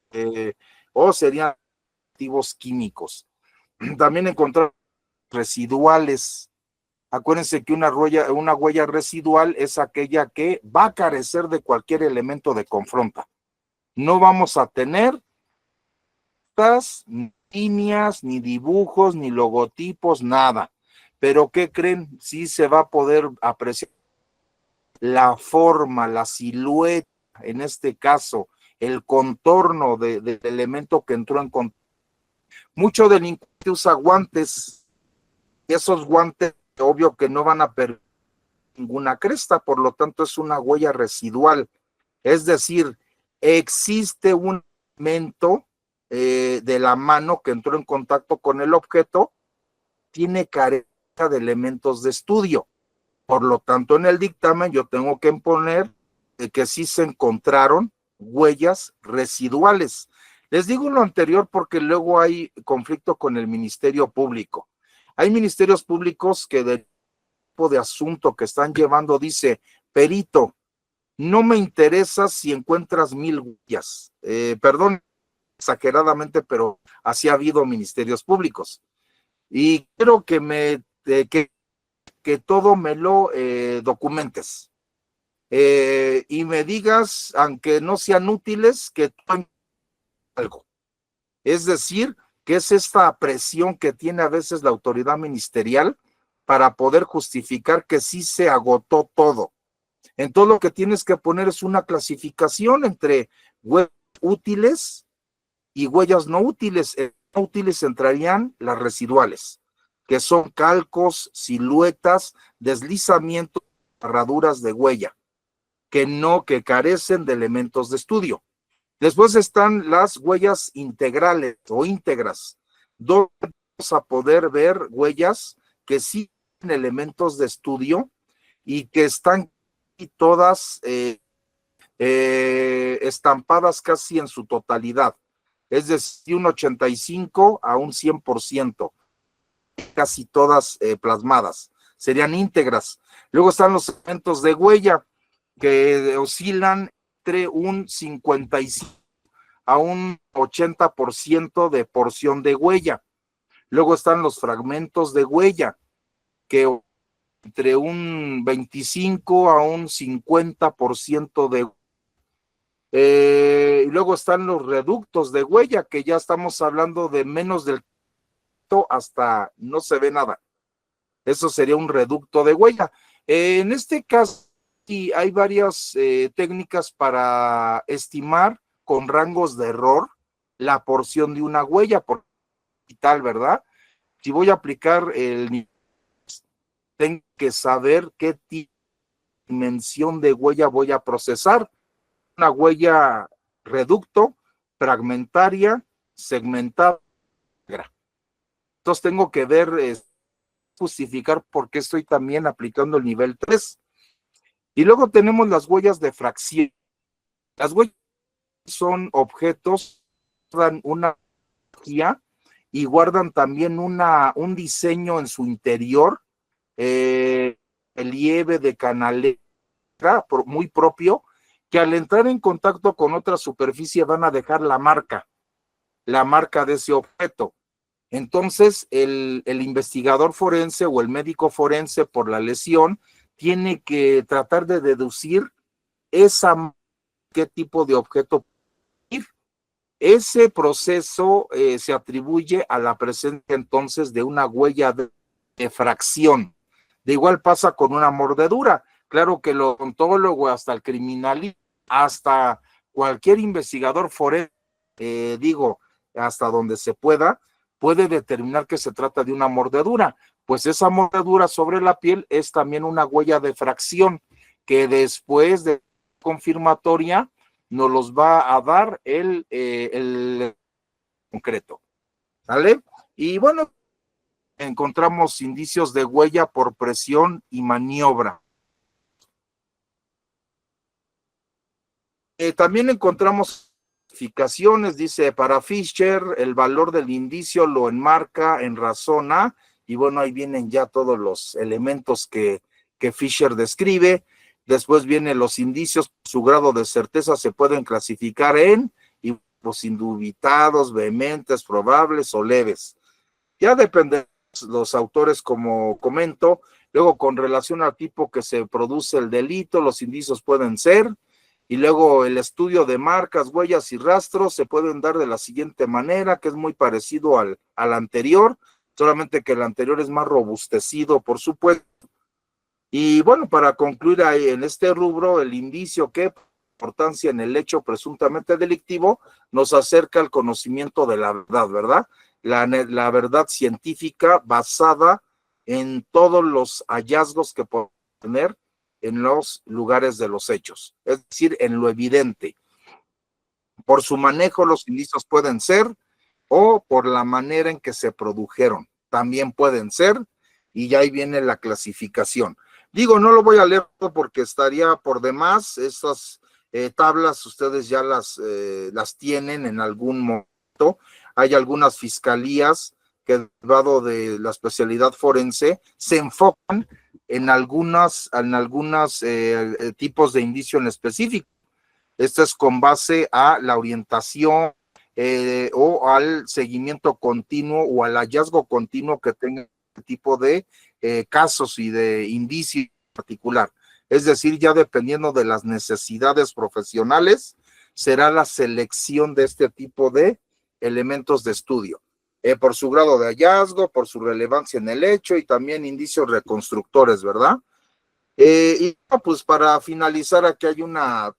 [SPEAKER 1] eh, o serían activos químicos. También encontrar residuales, Acuérdense que una huella residual es aquella que va a carecer de cualquier elemento de confronta. No vamos a tener ni líneas, ni dibujos, ni logotipos, nada. Pero ¿qué creen? Sí se va a poder apreciar la forma, la silueta, en este caso, el contorno del elemento que entró en contacto. Mucho delincuente usa guantes, y esos guantes, obvio que no van a perder ninguna cresta, por lo tanto es una huella residual. Es decir, existe un elemento de la mano que entró en contacto con el objeto, tiene carencia de elementos de estudio. Por lo tanto, en el dictamen yo tengo que poner que sí se encontraron huellas residuales. Les digo lo anterior porque luego hay conflicto con el Ministerio Público. Hay ministerios públicos que del tipo de asunto que están llevando dice, perito, no me interesa si encuentras 1000 huellas. Perdón, exageradamente, pero así ha habido ministerios públicos. Y quiero que todo me lo documentes. Y me digas, aunque no sean útiles, que tú algo. Es decir, que es esta presión que tiene a veces la autoridad ministerial para poder justificar que sí se agotó todo. Entonces lo que tienes que poner es una clasificación entre huellas útiles y huellas no útiles. No útiles entrarían las residuales, que son calcos, siluetas, deslizamientos, herraduras de huella, que carecen de elementos de estudio. Después están las huellas integrales o íntegras, donde vamos a poder ver huellas que sí tienen elementos de estudio y que están todas estampadas casi en su totalidad, es decir, un 85 a un 100%, casi todas plasmadas, serían íntegras. Luego están los elementos de huella, que oscilan entre un 55 a un 80% de porción de huella. Luego están los fragmentos de huella, que entre un 25 a un 50% de y luego están los reductos de huella, que ya estamos hablando de menos del hasta no se ve nada. Eso sería un reducto de huella. En este caso, sí, hay varias técnicas para estimar con rangos de error la porción de una huella por tal, ¿verdad? Si voy a aplicar tengo que saber qué dimensión de huella voy a procesar. Una huella reducto, fragmentaria, segmentada. Entonces tengo que ver, justificar por qué estoy también aplicando el nivel 3. Y luego tenemos las huellas de fracción. Las huellas son objetos que dan una energía y guardan también un diseño en su interior, relieve de canalera muy propio, que al entrar en contacto con otra superficie van a dejar la marca de ese objeto. Entonces, el investigador forense o el médico forense por la lesión tiene que tratar de deducir qué tipo de objeto. Ese proceso se atribuye a la presencia entonces de una huella de fracción. De igual pasa con una mordedura. Claro que el odontólogo, hasta el criminalista, hasta cualquier investigador forense, hasta donde se puede determinar que se trata de una mordedura. Pues esa mordedura sobre la piel es también una huella de fracción que después de confirmatoria nos los va a dar el concreto, ¿vale? Y bueno, encontramos indicios de huella por presión y maniobra. También encontramos clasificaciones, dice, para Fisher, el valor del indicio lo enmarca en razón A, y bueno, ahí vienen ya todos los elementos que Fisher describe. Después vienen los indicios, su grado de certeza se pueden clasificar en los indubitados, vehementes, probables o leves. Ya depende de los autores, como comento, Luego, con relación al tipo que se produce el delito, los indicios pueden ser, y luego el estudio de marcas, huellas y rastros se pueden dar de la siguiente manera, que es muy parecido al anterior, solamente que el anterior es más robustecido, por supuesto. Y bueno, para concluir ahí en este rubro, el indicio que importancia en el hecho presuntamente delictivo nos acerca al conocimiento de la verdad, ¿verdad? La verdad científica basada en todos los hallazgos que podemos tener en los lugares de los hechos, es decir, en lo evidente. Por su manejo, los indicios pueden ser, o por la manera en que se produjeron, también pueden ser, y ya ahí viene la clasificación. Digo, no lo voy a leer porque estaría por demás. Estas tablas ustedes ya las tienen en algún momento. Hay algunas fiscalías que, derivado de la especialidad forense, se enfocan en algunos tipos de indicio en específico. Esto es con base a la orientación o al seguimiento continuo o al hallazgo continuo que tenga este tipo de casos y de indicios en particular. Es decir, ya dependiendo de las necesidades profesionales, será la selección de este tipo de elementos de estudio, por su grado de hallazgo, por su relevancia en el hecho y también indicios reconstructores, ¿verdad? Y pues para finalizar, aquí hay una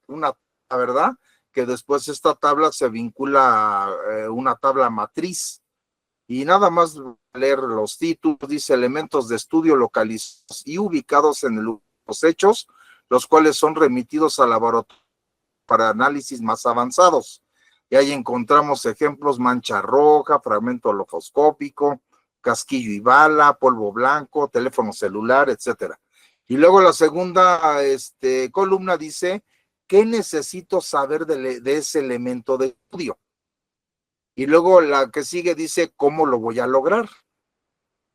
[SPEAKER 1] ¿verdad? Que después esta tabla se vincula a una tabla matriz. Y nada más leer los títulos, dice elementos de estudio localizados y ubicados en los hechos, los cuales son remitidos al laboratorio para análisis más avanzados. Y ahí encontramos ejemplos: mancha roja, fragmento holofoscópico, casquillo y bala, polvo blanco, teléfono celular, etcétera. Y luego la segunda columna dice: ¿qué necesito saber de ese elemento de estudio? Y luego la que sigue dice: ¿cómo lo voy a lograr?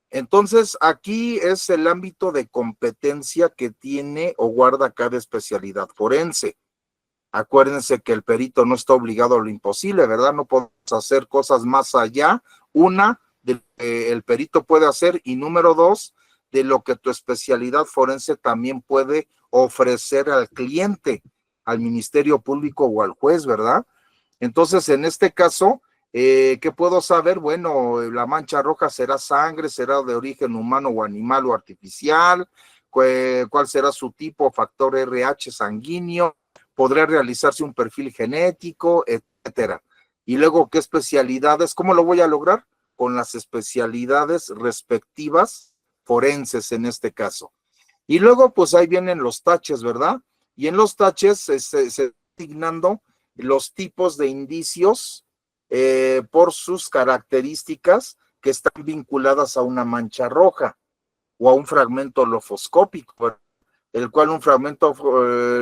[SPEAKER 1] Entonces, aquí es el ámbito de competencia que tiene o guarda cada especialidad forense. Acuérdense que el perito no está obligado a lo imposible, ¿verdad? No podemos hacer cosas más allá, una, de lo que el perito puede hacer, y número dos, de lo que tu especialidad forense también puede ofrecer al cliente, al Ministerio Público o al juez, ¿verdad? Entonces, en este caso, ¿qué puedo saber? Bueno, la mancha roja será sangre, será de origen humano o animal o artificial, cuál será su tipo, factor RH sanguíneo, podrá realizarse un perfil genético, etcétera. Y luego, ¿qué especialidades? ¿Cómo lo voy a lograr? Con las especialidades respectivas, forenses en este caso. Y luego, pues ahí vienen los taches, ¿verdad? Y en los taches se asignando los tipos de indicios por sus características que están vinculadas a una mancha roja o a un fragmento lofoscópico, el cual un fragmento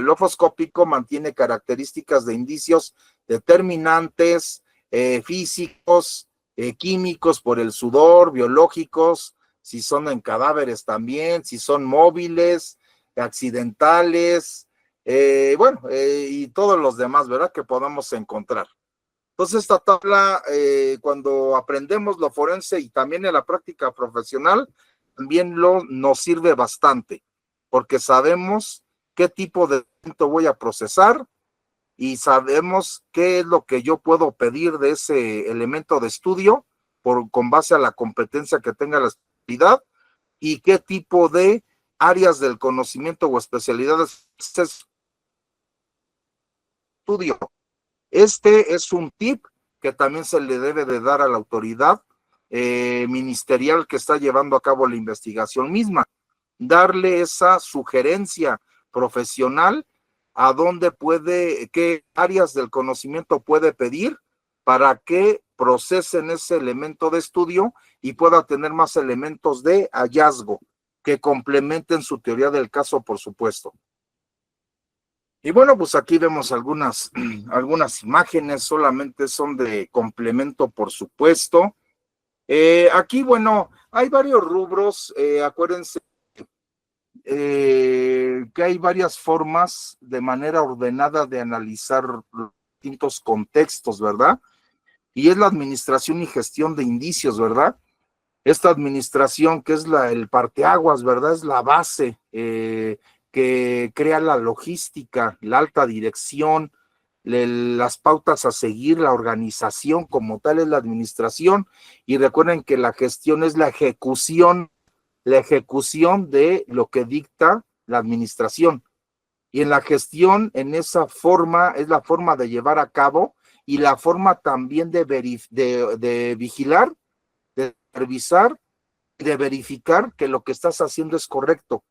[SPEAKER 1] lofoscópico mantiene características de indicios determinantes, físicos, químicos por el sudor, biológicos, si son en cadáveres también, si son móviles, accidentales, y todos los demás, ¿verdad?, que podamos encontrar. Entonces, esta tabla, cuando aprendemos lo forense y también en la práctica profesional, también nos sirve bastante, porque sabemos qué tipo de elemento voy a procesar y sabemos qué es lo que yo puedo pedir de ese elemento de estudio con base a la competencia que tenga la especialidad y qué tipo de áreas del conocimiento o especialidades estudio. Este es un tip que también se le debe de dar a la autoridad ministerial que está llevando a cabo la investigación misma, darle esa sugerencia profesional a dónde puede, qué áreas del conocimiento puede pedir para que procesen ese elemento de estudio y pueda tener más elementos de hallazgo que complementen su teoría del caso, por supuesto. Y bueno, pues aquí vemos algunas imágenes, solamente son de complemento, por supuesto. Aquí, bueno, hay varios rubros, acuérdense que hay varias formas de manera ordenada de analizar distintos contextos, ¿verdad? Y es la administración y gestión de indicios, ¿verdad? esta administración que es el parteaguas, ¿verdad? Es la base que crea la logística, la alta dirección, las pautas a seguir, la organización como tal es la administración, y recuerden que la gestión es la ejecución de lo que dicta la administración. Y en la gestión, en esa forma, es la forma de llevar a cabo y la forma también de vigilar, de revisar y de verificar que lo que estás haciendo es correcto.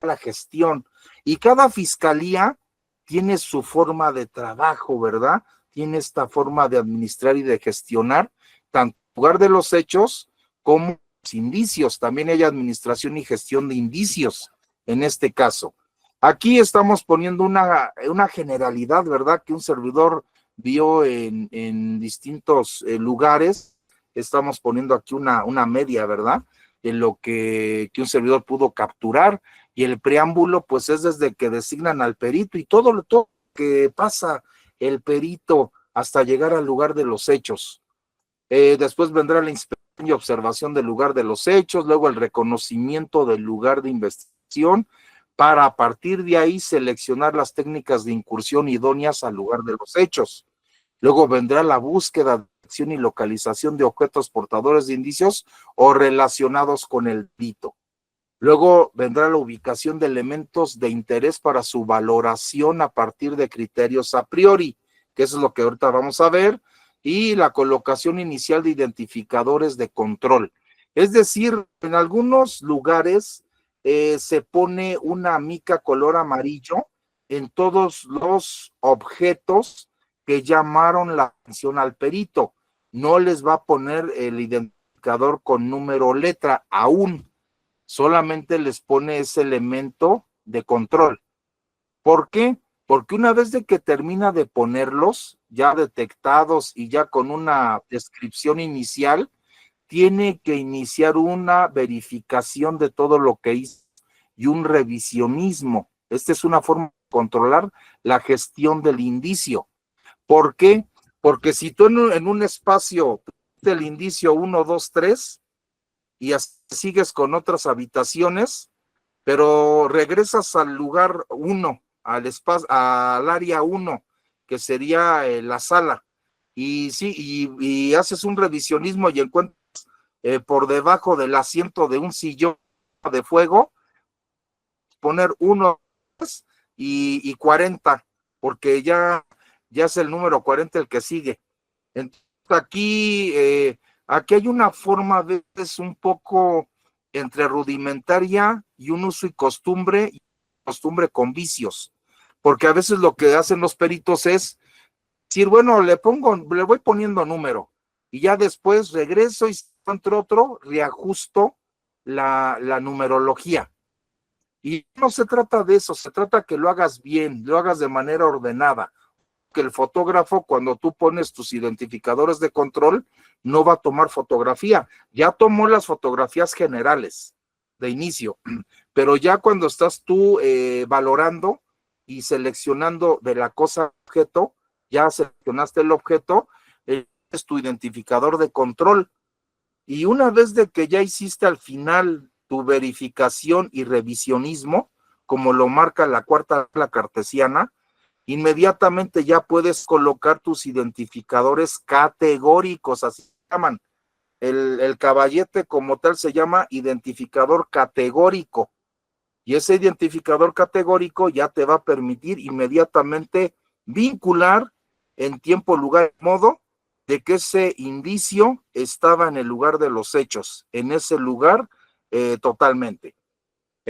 [SPEAKER 1] La gestión. Y cada fiscalía tiene su forma de trabajo, ¿verdad? Tiene esta forma de administrar y de gestionar, tanto en lugar de los hechos como los indicios. También hay administración y gestión de indicios en este caso. Aquí estamos poniendo una generalidad, ¿verdad? Que un servidor vio en distintos lugares. Estamos poniendo aquí una media, ¿verdad? En lo que un servidor pudo capturar. Y el preámbulo, pues es desde que designan al perito y todo lo que pasa el perito hasta llegar al lugar de los hechos. Después vendrá la inspección y observación del lugar de los hechos, luego el reconocimiento del lugar de investigación, para a partir de ahí seleccionar las técnicas de incursión idóneas al lugar de los hechos. Luego vendrá la búsqueda, detección y localización de objetos portadores de indicios o relacionados con el delito. Luego vendrá la ubicación de elementos de interés para su valoración a partir de criterios a priori, que eso es lo que ahorita vamos a ver, y la colocación inicial de identificadores de control. Es decir, en algunos lugares se pone una mica color amarillo en todos los objetos que llamaron la atención al perito. No les va a poner el identificador con número o letra aún, solamente les pone ese elemento de control. ¿Por qué? Porque una vez de que termina de ponerlos, ya detectados y ya con una descripción inicial, tiene que iniciar una verificación de todo lo que hizo y un revisionismo. Esta es una forma de controlar la gestión del indicio. ¿Por qué? Porque si tú en un espacio del indicio 1, 2, 3, y así sigues con otras habitaciones, pero regresas al lugar 1, al espacio, al área 1, que sería la sala, y sí, y haces un revisionismo y encuentras por debajo del asiento de un sillón de fuego, poner 1 y 40, porque ya es el número 40 el que sigue. Entonces, aquí hay una forma a veces un poco entre rudimentaria y un uso y costumbre con vicios, porque a veces lo que hacen los peritos es decir, bueno, le voy poniendo número, y ya después regreso y si encuentro otro, reajusto la numerología. Y no se trata de eso, se trata que lo hagas bien, lo hagas de manera ordenada, que el fotógrafo, cuando tú pones tus identificadores de control, no va a tomar fotografía. Ya tomó las fotografías generales de inicio, pero ya cuando estás tú valorando y seleccionando de la cosa objeto, ya seleccionaste el objeto, es tu identificador de control. Y una vez de que ya hiciste al final tu verificación y revisionismo, como lo marca la cuarta regla cartesiana, inmediatamente ya puedes colocar tus identificadores categóricos, así se llaman. El caballete como tal se llama identificador categórico, y ese identificador categórico ya te va a permitir inmediatamente vincular en tiempo, lugar y modo de que ese indicio estaba en el lugar de los hechos, en ese lugar totalmente.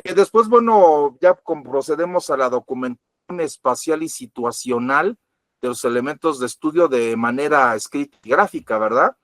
[SPEAKER 1] Después, bueno, ya procedemos a la documentación espacial y situacional de los elementos de estudio de manera escrita y gráfica, ¿verdad?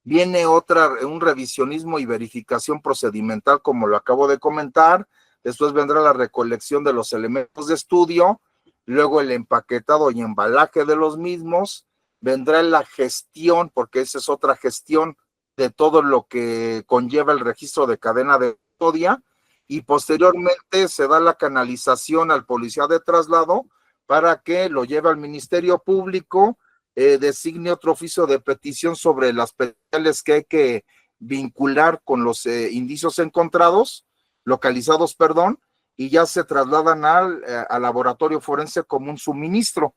[SPEAKER 1] Viene un revisionismo y verificación procedimental, como lo acabo de comentar. Después vendrá la recolección de los elementos de estudio, luego el empaquetado y embalaje de los mismos, vendrá la gestión, porque esa es otra gestión de todo lo que conlleva el registro de cadena de custodia, y posteriormente se da la canalización al policía de traslado para que lo lleve al Ministerio Público, designe otro oficio de petición sobre las peticiones que hay que vincular con los indicios encontrados, localizados, perdón, y ya se trasladan al laboratorio forense como un suministro.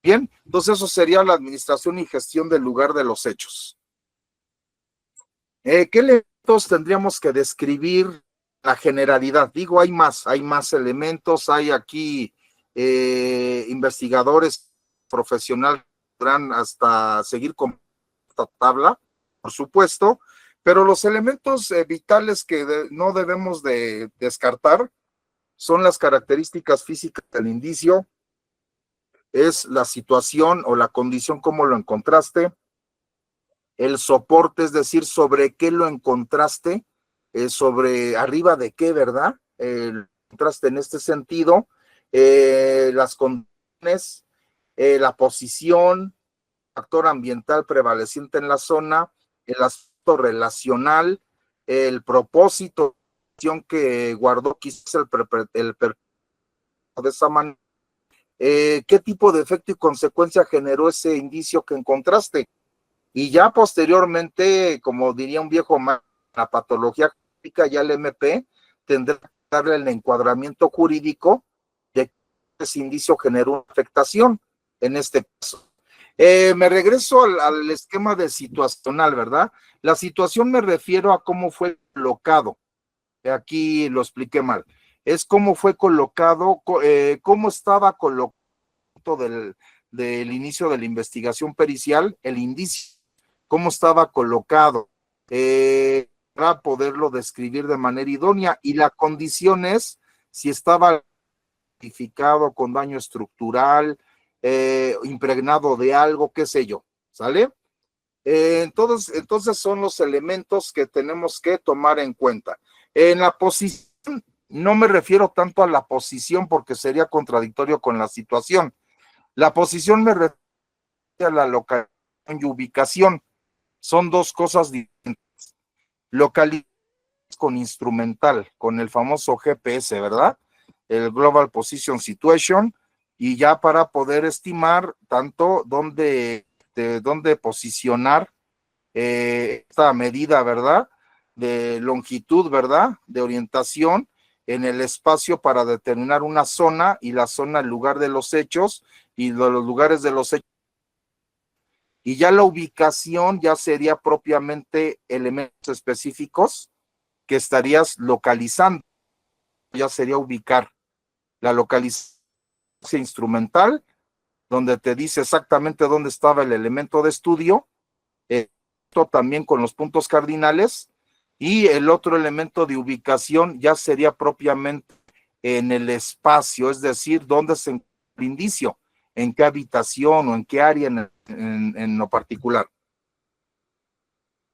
[SPEAKER 1] Bien, entonces eso sería la administración y gestión del lugar de los hechos. ¿Qué elementos tendríamos que describir la generalidad? Digo, hay más elementos, hay aquí investigadores profesionales que podrán hasta seguir con esta tabla, por supuesto, pero los elementos vitales que no debemos de descartar son las características físicas del indicio, es la situación o la condición como lo encontraste, el soporte, es decir, sobre qué lo encontraste, sobre arriba de qué, ¿verdad? El contraste en este sentido, las condiciones, la posición, factor ambiental prevaleciente en la zona, el aspecto relacional, el propósito que guardó quizás el de esa manera, qué tipo de efecto y consecuencia generó ese indicio que encontraste. Y ya posteriormente, como diría un viejo más, la patología jurídica, ya el MP tendrá que darle el encuadramiento jurídico de que ese indicio generó una afectación en este caso. Me regreso al esquema de situacional, ¿verdad? La situación me refiero a cómo fue colocado. Aquí lo expliqué mal. Es cómo fue colocado, cómo estaba colocado del inicio de la investigación pericial, el indicio, cómo estaba colocado, para poderlo describir de manera idónea. Y la condición es si estaba identificado con daño estructural, impregnado de algo, qué sé yo, ¿sale? Entonces son los elementos que tenemos que tomar en cuenta. En la posición, no me refiero tanto a la posición porque sería contradictorio con la situación. La posición me refiero a la localización y ubicación. Son dos cosas diferentes. Localización con instrumental, con el famoso GPS, ¿verdad? El Global Position Situation, y ya para poder estimar tanto dónde posicionar esta medida, ¿verdad? De longitud, ¿verdad? De orientación en el espacio para determinar una zona y la zona, el lugar de los hechos y de los lugares de los hechos. Y ya la ubicación ya sería propiamente elementos específicos que estarías localizando, ya sería ubicar la localización instrumental, donde te dice exactamente dónde estaba el elemento de estudio, esto también con los puntos cardinales, y el otro elemento de ubicación ya sería propiamente en el espacio, es decir, dónde se encuentra el indicio, en qué habitación o en qué área en lo particular.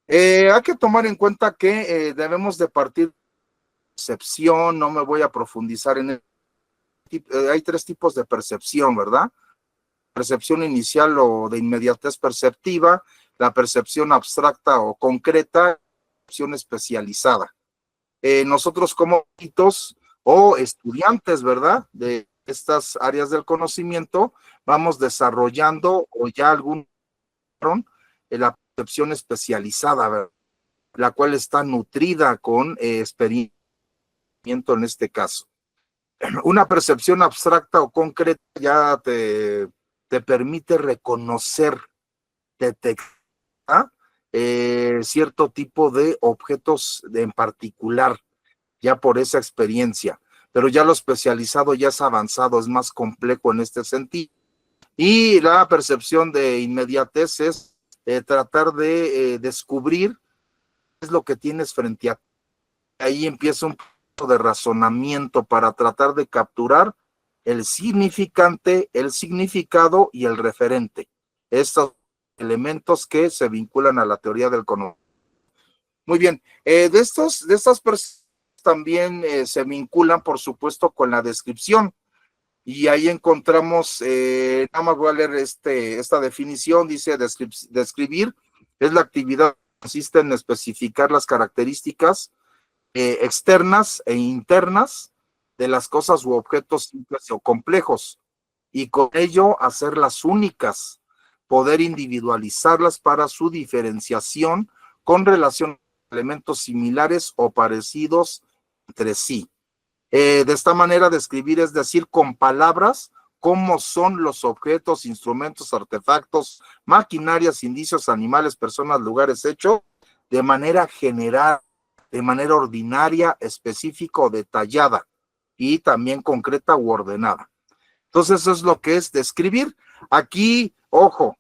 [SPEAKER 1] Hay que tomar en cuenta que debemos de partir de percepción, no me voy a profundizar en hay tres tipos de percepción, ¿verdad? Percepción inicial o de inmediatez perceptiva, la percepción abstracta o concreta, percepción especializada. Nosotros como hitos o estudiantes, ¿verdad? De estas áreas del conocimiento, vamos desarrollando o ya algún la percepción especializada, ¿verdad? La cual está nutrida con experiencia en este caso. Una percepción abstracta o concreta ya te permite reconocer, detectar cierto tipo de objetos en particular, ya por esa experiencia. Pero ya lo especializado ya es avanzado, es más complejo en este sentido. Y la percepción de inmediatez es tratar de descubrir qué es lo que tienes frente a ti. Ahí empieza un punto de razonamiento para tratar de capturar el significante, el significado y el referente. Estos elementos que se vinculan a la teoría del conocimiento. Muy bien, de estas personas también se vinculan, por supuesto, con la descripción. Y ahí encontramos, nada más voy a leer esta definición, dice describir es la actividad que consiste en especificar las características externas e internas de las cosas u objetos simples o complejos, y con ello hacerlas únicas, poder individualizarlas para su diferenciación con relación a elementos similares o parecidos entre sí. De esta manera describir, es decir, con palabras, cómo son los objetos, instrumentos, artefactos, maquinarias, indicios, animales, personas, lugares, hechos, de manera general, de manera ordinaria, específica o detallada, y también concreta u ordenada. Entonces, eso es lo que es describir. Aquí, ojo,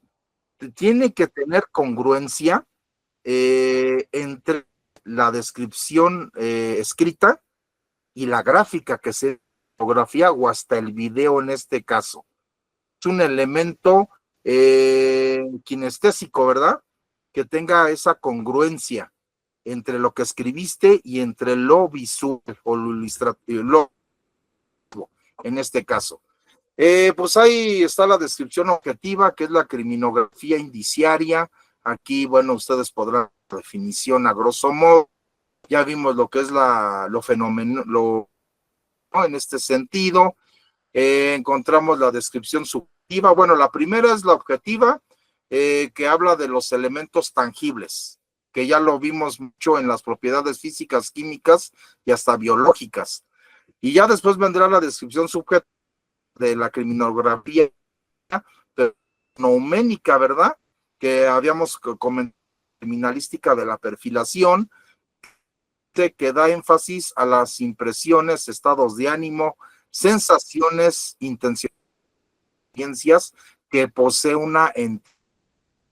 [SPEAKER 1] tiene que tener congruencia entre la descripción escrita y la gráfica, que se fotografía o hasta el video en este caso. Es un elemento kinestésico, ¿verdad? Que tenga esa congruencia entre lo que escribiste y entre lo visual o lo ilustrativo, en este caso. Pues ahí está la descripción objetiva, que es la criminografía indiciaria. Aquí, bueno, ustedes podrán la definición a grosso modo. Ya vimos lo que es lo fenómeno, ¿no? En este sentido, encontramos la descripción subjetiva. Bueno, la primera es la objetiva, que habla de los elementos tangibles, que ya lo vimos mucho en las propiedades físicas, químicas y hasta biológicas. Y ya después vendrá la descripción subjetiva de la criminografía nouménica, ¿verdad? Que habíamos comentado, criminalística de la perfilación, que da énfasis a las impresiones, estados de ánimo, sensaciones, intenciones que posee una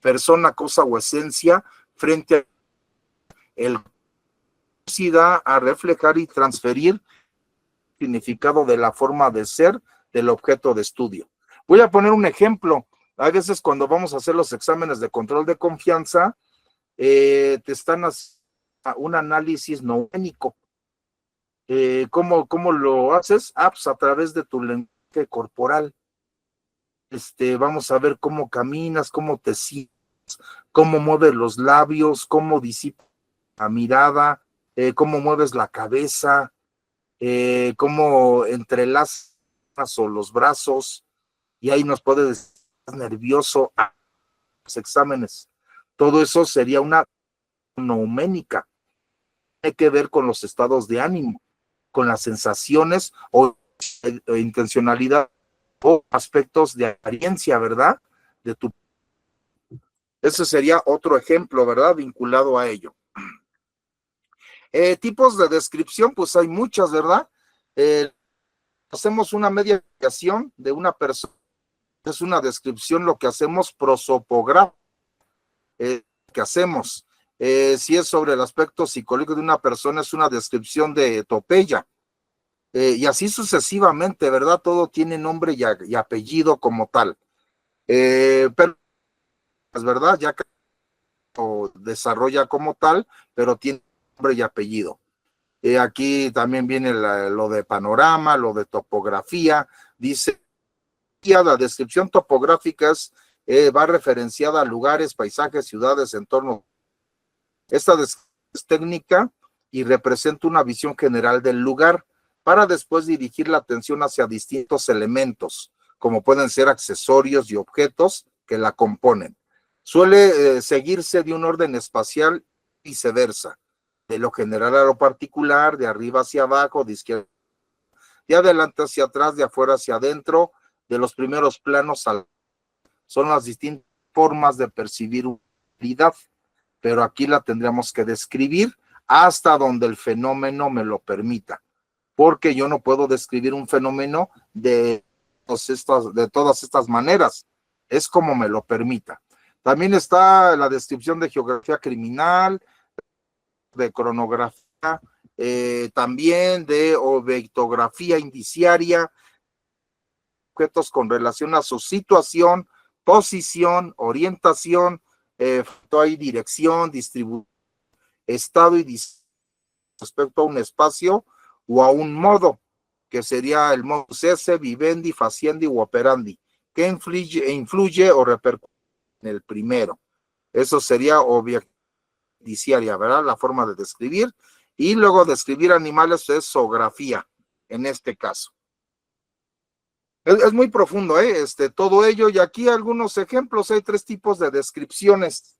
[SPEAKER 1] persona, cosa o esencia frente a el a reflejar y transferir significado de la forma de ser del objeto de estudio. Voy a poner un ejemplo. A veces cuando vamos a hacer los exámenes de control de confianza, te están haciendo un análisis nouménico. ¿Cómo lo haces? Pues a través de tu lenguaje corporal. Vamos a ver cómo caminas, cómo te sientes, cómo mueves los labios, cómo disipas la mirada, cómo mueves la cabeza, cómo entrelazas o los brazos, y ahí nos puede decir nervioso a los exámenes. Todo eso sería una nouménica. Tiene que ver con los estados de ánimo, con las sensaciones o intencionalidad o aspectos de apariencia, ¿verdad? De tu. Ese sería otro ejemplo, ¿verdad? Vinculado a ello. Tipos de descripción, pues hay muchas, ¿verdad? Hacemos una mediación de una persona, es una descripción, lo que hacemos prosopográfico, que hacemos. Si es sobre el aspecto psicológico de una persona, es una descripción de topeya. Y así sucesivamente, ¿verdad? Todo tiene nombre y apellido como tal. Pero es verdad, ya que desarrolla como tal, pero tiene nombre y apellido. Aquí también viene lo de panorama, lo de topografía. Dice, la descripción topográfica va referenciada a lugares, paisajes, ciudades, entornos. Esta es técnica y representa una visión general del lugar para después dirigir la atención hacia distintos elementos, como pueden ser accesorios y objetos que la componen. Suele seguirse de un orden espacial y viceversa, de lo general a lo particular, de arriba hacia abajo, de izquierda, de adelante hacia atrás, de afuera hacia adentro, de los primeros planos al. Son las distintas formas de percibir una realidad, pero aquí la tendríamos que describir hasta donde el fenómeno me lo permita, porque yo no puedo describir un fenómeno de todas estas maneras, es como me lo permita. También está la descripción de geografía criminal, de cronografía, también de vectografía indiciaria, objetos con relación a su situación, posición, orientación, hay dirección, distribución, estado y respecto a un espacio o a un modo, que sería el modus esse, vivendi, faciendi u operandi, que influye o repercute en el primero. Eso sería indiciaria, ¿verdad? La forma de describir. Y luego describir animales es zoografía, en este caso. Es muy profundo, todo ello, y aquí algunos ejemplos. Hay 3 tipos de descripciones.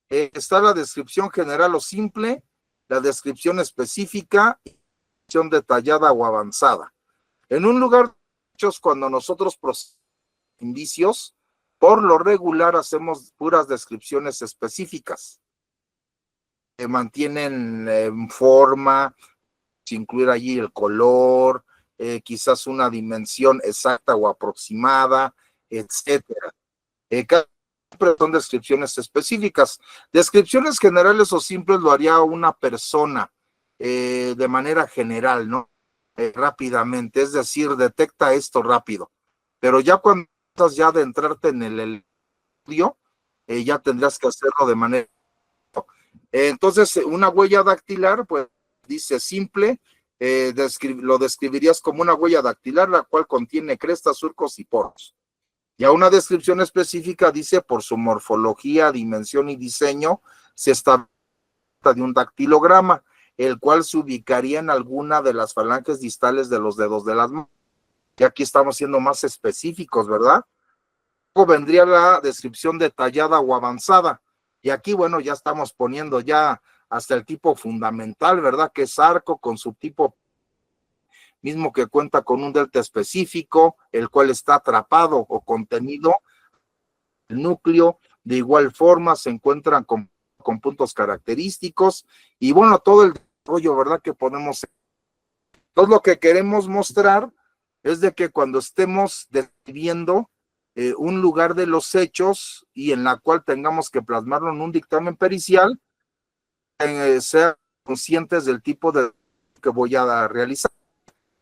[SPEAKER 1] Está la descripción general o simple, la descripción específica, y la descripción detallada o avanzada. En un lugar de hechos, cuando nosotros procesamos indicios, por lo regular hacemos puras descripciones específicas. Mantienen forma, incluir allí el color, quizás una dimensión exacta o aproximada, etcétera. Son descripciones específicas. Descripciones generales o simples lo haría una persona de manera general, ¿no? Rápidamente, es decir, detecta esto rápido. Pero ya cuando estás ya de entrarte en el estudio, ya tendrás que hacerlo de manera... Entonces, una huella dactilar, pues dice simple, lo describirías como una huella dactilar, la cual contiene crestas, surcos y poros. Ya una descripción específica dice por su morfología, dimensión y diseño, se está de un dactilograma, el cual se ubicaría en alguna de las falanges distales de los dedos de las manos. Y aquí estamos siendo más específicos, ¿verdad? Luego vendría la descripción detallada o avanzada. Y aquí, bueno, ya estamos poniendo ya hasta el tipo fundamental, ¿verdad? Que es arco con su tipo mismo que cuenta con un delta específico, el cual está atrapado o contenido en el núcleo. De igual forma se encuentran con puntos característicos y bueno, todo el desarrollo, ¿verdad? Que podemos... Todo lo que queremos mostrar es de que cuando estemos describiendo un lugar de los hechos y en la cual tengamos que plasmarlo en un dictamen pericial, sean conscientes del tipo de que voy a realizar.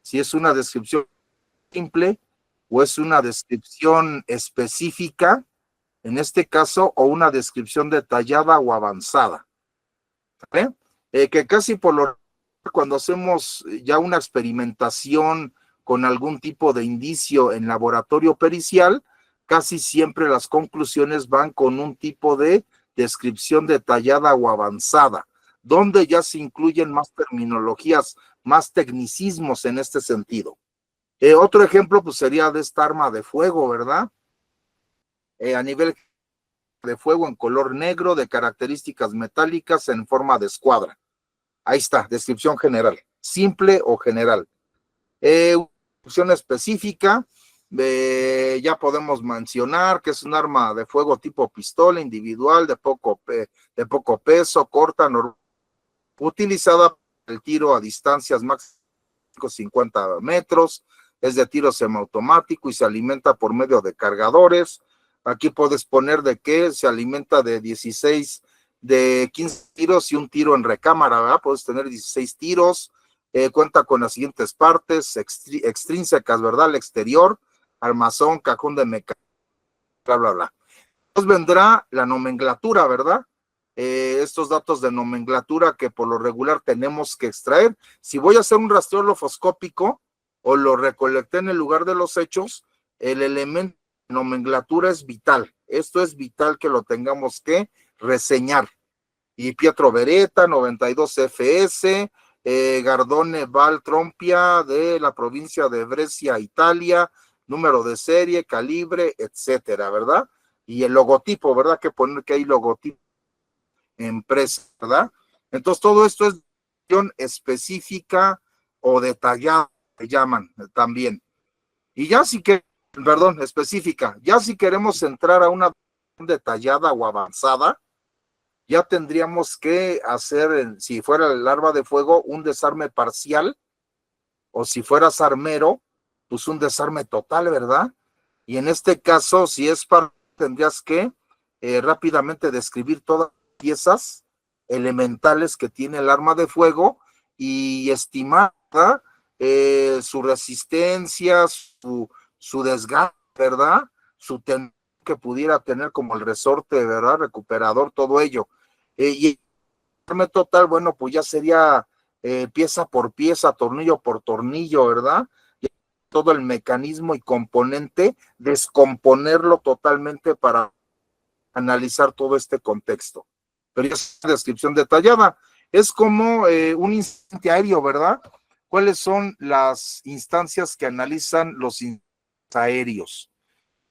[SPEAKER 1] Si es una descripción simple o es una descripción específica, en este caso, o una descripción detallada o avanzada. ¿Vale? Que casi por lo cuando hacemos ya una experimentación con algún tipo de indicio en laboratorio pericial, casi siempre las conclusiones van con un tipo de descripción detallada o avanzada, donde ya se incluyen más terminologías, más tecnicismos en este sentido. Otro ejemplo pues sería de esta arma de fuego, ¿verdad? A nivel de fuego en color negro, de características metálicas en forma de escuadra. Ahí está, descripción general, simple o general. Descripción específica, ya podemos mencionar que es un arma de fuego tipo pistola individual de poco peso, corta, utilizada para el tiro a distancias máximas 50 metros, es de tiro semiautomático y se alimenta por medio de cargadores. Aquí puedes poner de que se alimenta de 15 tiros y un tiro en recámara, ¿verdad? Puedes tener 16 tiros, cuenta con las siguientes partes extrínsecas, ¿verdad? Al exterior, armazón, cajón de mecánica, bla, bla, bla. Entonces vendrá la nomenclatura, ¿verdad? Estos datos de nomenclatura que por lo regular tenemos que extraer. Si voy a hacer un rastreo lofoscópico o lo recolecté en el lugar de los hechos, el elemento de nomenclatura es vital. Esto es vital que lo tengamos que reseñar. Y Pietro Beretta, 92 FS, Gardone Val Trompia de la provincia de Brescia, Italia, número de serie, calibre, etcétera, ¿verdad? Y el logotipo, ¿verdad? Que poner que hay logotipo empresa, ¿verdad? Entonces todo esto es específica o detallada, se llaman también. Y ya sí que, perdón, específica, ya si queremos entrar a una detallada o avanzada, ya tendríamos que hacer, si fuera el arma de fuego, un desarme parcial, o si fueras armero, pues un desarme total, ¿verdad? Y en este caso, si es para, tendrías que rápidamente describir todas las piezas elementales que tiene el arma de fuego y estimar su resistencia, su desgaste, ¿verdad? Su que pudiera tener como el resorte, ¿verdad? Recuperador, todo ello. Y el arma total, bueno, pues ya sería pieza por pieza, tornillo por tornillo, ¿verdad? Todo el mecanismo y componente, descomponerlo totalmente para analizar todo este contexto. Pero ya es una descripción detallada. Es como un instante aéreo, ¿verdad? ¿Cuáles son las instancias que analizan los instantes aéreos?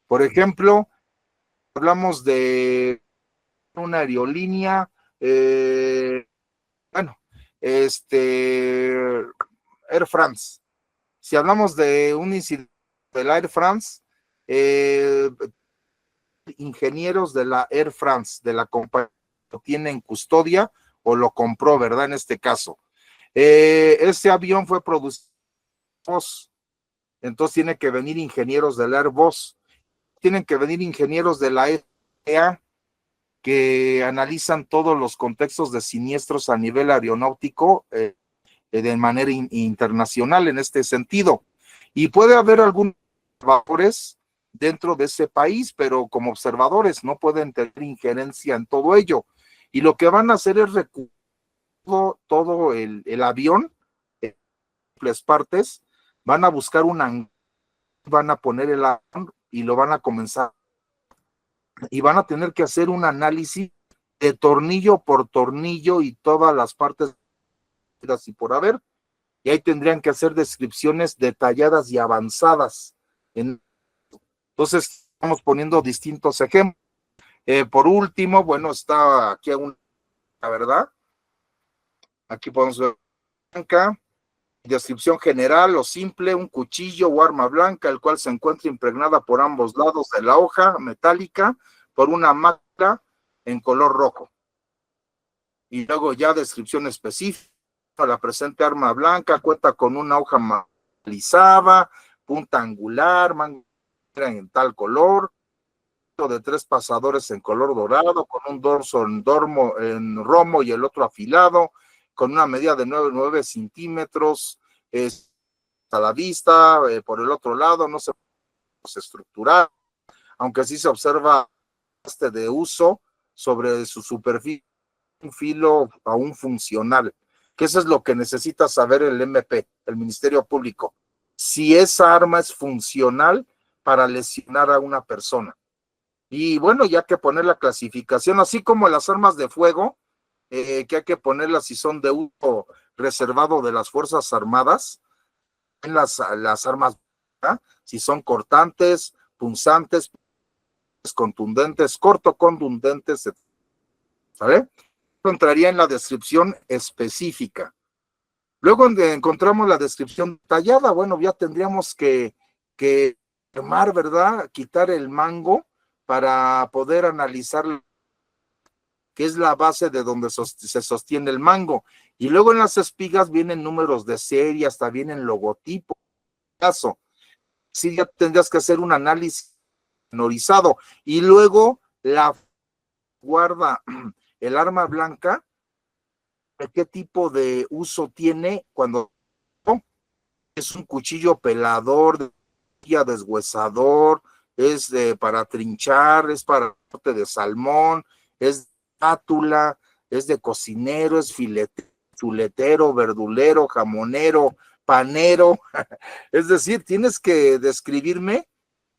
[SPEAKER 1] Por ejemplo, hablamos de una aerolínea, bueno, Air France. Si hablamos de un incidente del Air France, ingenieros de la Air France, de la compañía, lo tiene en custodia o lo compró, ¿verdad? En este caso. Este avión fue producido, entonces tiene que venir ingenieros del Airbus, tienen que venir ingenieros de la FAA que analizan todos los contextos de siniestros a nivel aeronáutico de manera internacional en este sentido. Y puede haber algunos observadores dentro de ese país, pero como observadores no pueden tener injerencia en todo ello. Y lo que van a hacer es recuperar todo el avión, las partes, van a buscar van a poner el avión y lo van a comenzar y van a tener que hacer un análisis de tornillo por tornillo y todas las partes y por haber, y ahí tendrían que hacer descripciones detalladas y avanzadas. Entonces, estamos poniendo distintos ejemplos. Por último, bueno, está aquí la verdad, aquí podemos ver blanca, descripción general o simple, un cuchillo o arma blanca, el cual se encuentra impregnada por ambos lados de la hoja metálica por una máquina en color rojo. Y luego ya descripción específica, la presente arma blanca cuenta con una hoja metalizada, punta angular, manga en tal color, de 3 pasadores en color dorado, con un dorso en romo y el otro afilado, con una medida de 9 centímetros, a la vista, por el otro lado no se puede estructurar, aunque sí se observa de uso sobre su superficie, un filo aún funcional, que eso es lo que necesita saber el MP, el Ministerio Público, si esa arma es funcional para lesionar a una persona. Y bueno, ya que poner la clasificación, así como las armas de fuego, que hay que ponerlas si son de uso reservado de las Fuerzas Armadas, en las armas, ¿verdad? Si son cortantes, punzantes, contundentes, contundentes, ¿vale? Entraría en la descripción específica. Luego encontramos la descripción detallada, bueno, ya tendríamos que quemar, ¿verdad? Quitar el mango para poder analizar qué es la base de donde se sostiene el mango. Y luego en las espigas vienen números de serie, hasta vienen logotipos. Caso, sí, ya tendrías que hacer un análisis menorizado. Y luego la guarda el arma blanca, qué tipo de uso tiene cuando es un cuchillo pelador, deshuesador, es para trinchar, es para corte de salmón, es átula, es de cocinero, es filetero, verdulero, jamonero, panero. Es decir, tienes que describirme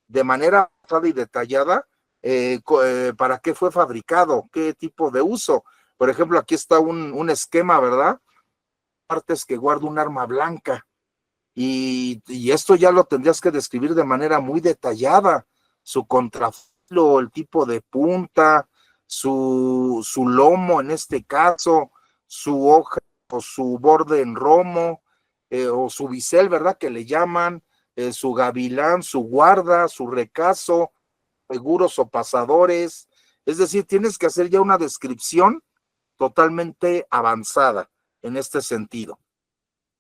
[SPEAKER 1] de manera y detallada para qué fue fabricado, qué tipo de uso. Por ejemplo, aquí está un esquema, ¿verdad? Partes que guarda un arma blanca. Y esto ya lo tendrías que describir de manera muy detallada, su contrafilo, el tipo de punta, su lomo en este caso, su hoja o su borde en romo, o su bisel, ¿verdad? Que le llaman, su gavilán, su guarda, su recazo, seguros o pasadores. Es decir, tienes que hacer ya una descripción totalmente avanzada en este sentido.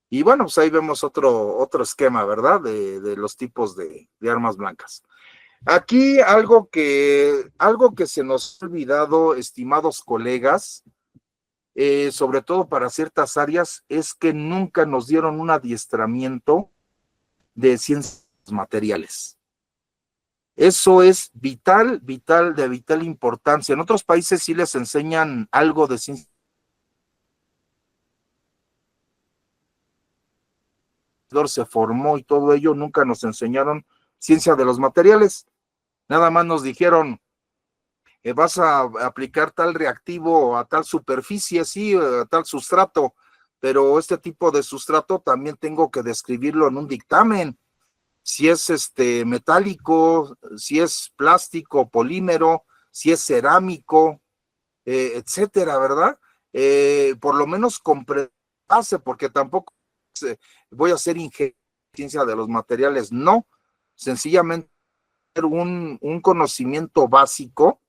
[SPEAKER 1] Y bueno, pues ahí vemos otro esquema, ¿verdad? De los tipos de armas blancas. Aquí algo que se nos ha olvidado, estimados colegas, sobre todo para ciertas áreas, es que nunca nos dieron un adiestramiento de ciencias materiales. Eso es vital, de vital importancia. En otros países sí les enseñan algo de ciencias. Se formó y todo ello, nunca nos enseñaron ciencia de los materiales. Nada más nos dijeron, vas a aplicar tal reactivo a tal superficie, sí, a tal sustrato, pero este tipo de sustrato también tengo que describirlo en un dictamen. Si es metálico, si es plástico, polímero, si es cerámico, etcétera, ¿verdad? Por lo menos comprender, porque tampoco voy a hacer ciencia de los materiales, no, sencillamente un conocimiento básico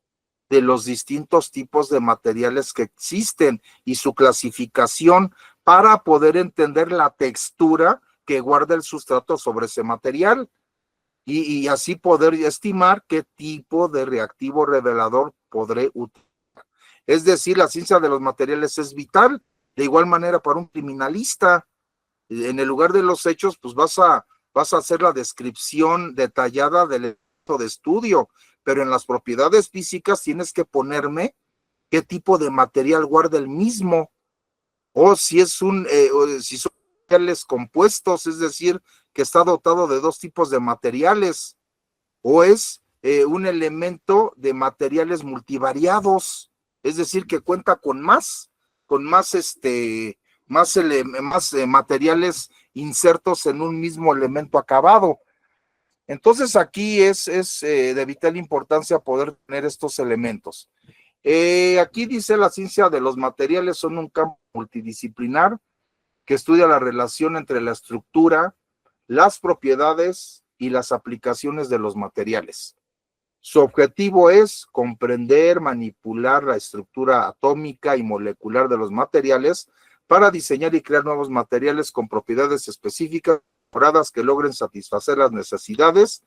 [SPEAKER 1] de los distintos tipos de materiales que existen y su clasificación para poder entender la textura que guarda el sustrato sobre ese material y así poder estimar qué tipo de reactivo revelador podré utilizar. Es decir, la ciencia de los materiales es vital, de igual manera para un criminalista. En el lugar de los hechos, pues vas a hacer la descripción detallada del elemento de estudio, pero en las propiedades físicas tienes que ponerme qué tipo de material guarda el mismo, o si es si son materiales compuestos, es decir, que está dotado de dos tipos de materiales, o es un elemento de materiales multivariados, es decir, que cuenta con más materiales insertos en un mismo elemento acabado. Entonces aquí es de vital importancia poder tener estos elementos. Aquí dice la ciencia de los materiales son un campo multidisciplinar que estudia la relación entre la estructura, las propiedades y las aplicaciones de los materiales. Su objetivo es comprender, manipular la estructura atómica y molecular de los materiales para diseñar y crear nuevos materiales con propiedades específicas que logren satisfacer las necesidades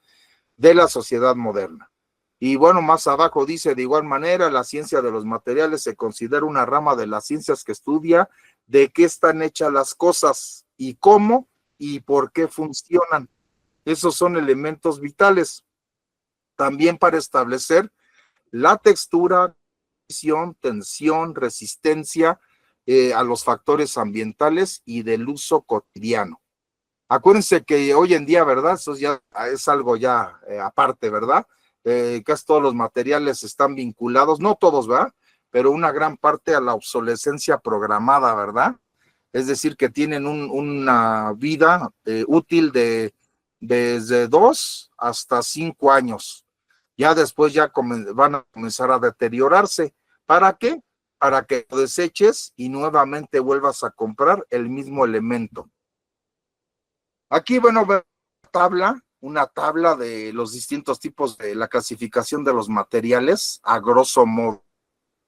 [SPEAKER 1] de la sociedad moderna. Y bueno, más abajo dice, de igual manera, la ciencia de los materiales se considera una rama de las ciencias que estudia de qué están hechas las cosas y cómo y por qué funcionan. Esos son elementos vitales. También para establecer la textura, tensión, resistencia a los factores ambientales y del uso cotidiano. Acuérdense que hoy en día, ¿verdad? Eso ya es algo ya aparte, ¿verdad? Casi todos los materiales están vinculados, no todos, ¿verdad? Pero una gran parte a la obsolescencia programada, ¿verdad? Es decir, que tienen una vida útil desde 2 hasta 5 años. Ya después ya van a comenzar a deteriorarse. ¿Para qué? Para que lo deseches y nuevamente vuelvas a comprar el mismo elemento. Aquí, bueno, una tabla de los distintos tipos de la clasificación de los materiales, a grosso modo,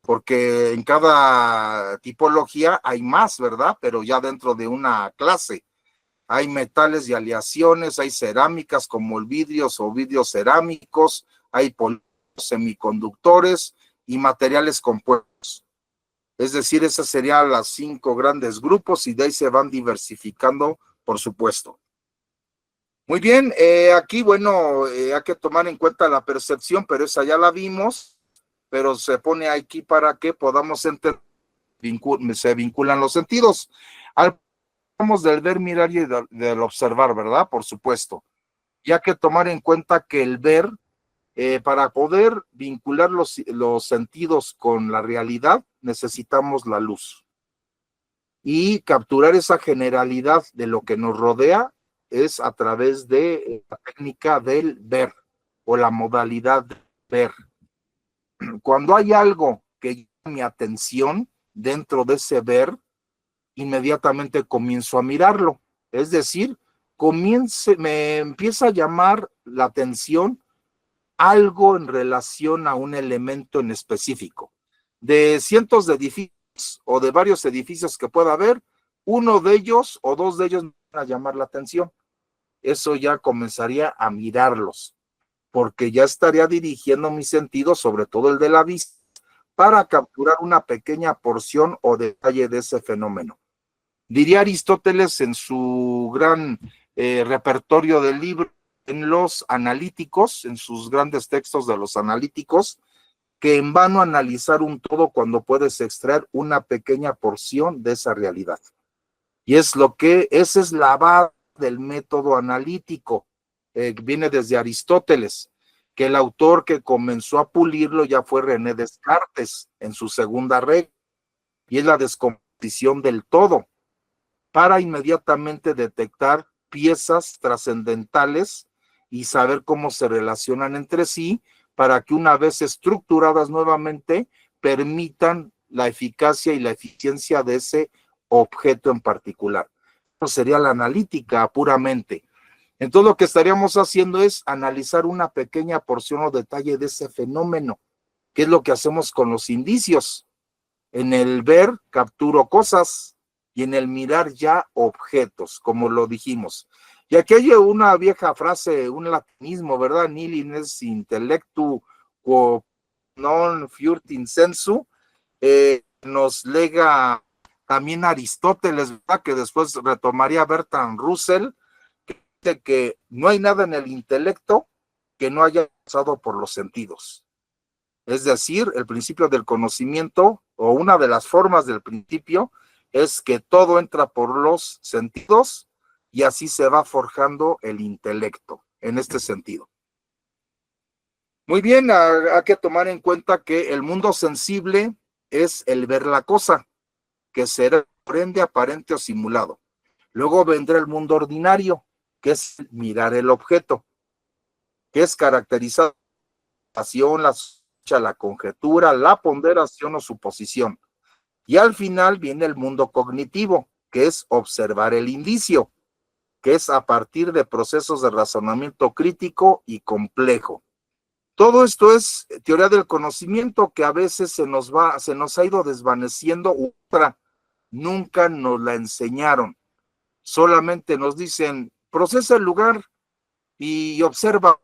[SPEAKER 1] porque en cada tipología hay más, ¿verdad? Pero ya dentro de una clase. Hay metales y aleaciones, hay cerámicas como el vidrios o vidrios cerámicos, hay semiconductores y materiales compuestos. Es decir, esas serían las 5 grandes grupos y de ahí se van diversificando, por supuesto. Muy bien, aquí, bueno, hay que tomar en cuenta la percepción, pero esa ya la vimos, pero se pone aquí para que podamos entender, se vinculan los sentidos. Hablamos del ver, mirar y del observar, ¿verdad? Por supuesto. Y hay que tomar en cuenta que el ver, para poder vincular los sentidos con la realidad, necesitamos la luz. Y capturar esa generalidad de lo que nos rodea es a través de la técnica del ver o la modalidad de ver. Cuando hay algo que llama mi atención dentro de ese ver, inmediatamente comienzo a mirarlo. Es decir, me empieza a llamar la atención algo en relación a un elemento en específico. De cientos de edificios o de varios edificios que pueda haber, uno de ellos o dos de ellos me van a llamar la atención. Eso ya comenzaría a mirarlos, porque ya estaría dirigiendo mi sentido, sobre todo el de la vista, para capturar una pequeña porción o detalle de ese fenómeno. Diría Aristóteles en su gran repertorio del libro, en los analíticos, en sus grandes textos de los analíticos, que en vano analizar un todo cuando puedes extraer una pequeña porción de esa realidad. Y esa es la base del método analítico, viene desde Aristóteles, que el autor que comenzó a pulirlo ya fue René Descartes en su segunda regla, y es la descomposición del todo, para inmediatamente detectar piezas trascendentales y saber cómo se relacionan entre sí, para que una vez estructuradas nuevamente permitan la eficacia y la eficiencia de ese objeto en particular. Eso sería la analítica puramente. Entonces lo que estaríamos haciendo es analizar una pequeña porción o detalle de ese fenómeno, que es lo que hacemos con los indicios. En el ver capturo cosas y en el mirar ya objetos, como lo dijimos. Y aquí hay una vieja frase, un latinismo, ¿verdad? Nihil in intellectu quo non fiurt in sensu, nos lega también Aristóteles, ¿verdad? Que después retomaría Bertrand Russell, que dice que no hay nada en el intelecto que no haya pasado por los sentidos. Es decir, el principio del conocimiento, o una de las formas del principio, es que todo entra por los sentidos y así se va forjando el intelecto, en este sentido. Muy bien, hay que tomar en cuenta que el mundo sensible es el ver la cosa, que será prende, aparente o simulado. Luego vendrá el mundo ordinario, que es mirar el objeto, que es caracterizado por la conjetura, la ponderación o suposición. Y al final viene el mundo cognitivo, que es observar el indicio, que es a partir de procesos de razonamiento crítico y complejo. Todo esto es teoría del conocimiento que a veces se nos ha ido desvaneciendo. Nunca nos la enseñaron. Solamente nos dicen, procesa el lugar y observa.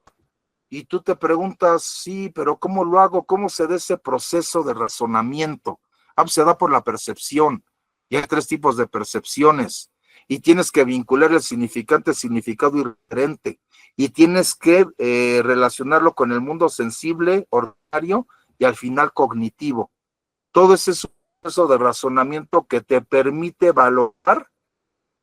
[SPEAKER 1] Y tú te preguntas, sí, pero ¿cómo lo hago? ¿Cómo se da ese proceso de razonamiento? Pues se da por la percepción. Y hay 3 tipos de percepciones. Y tienes que vincular el significante, significado y referente. Y tienes que relacionarlo con el mundo sensible, ordinario y al final cognitivo. Todo ese es un proceso de razonamiento que te permite valorar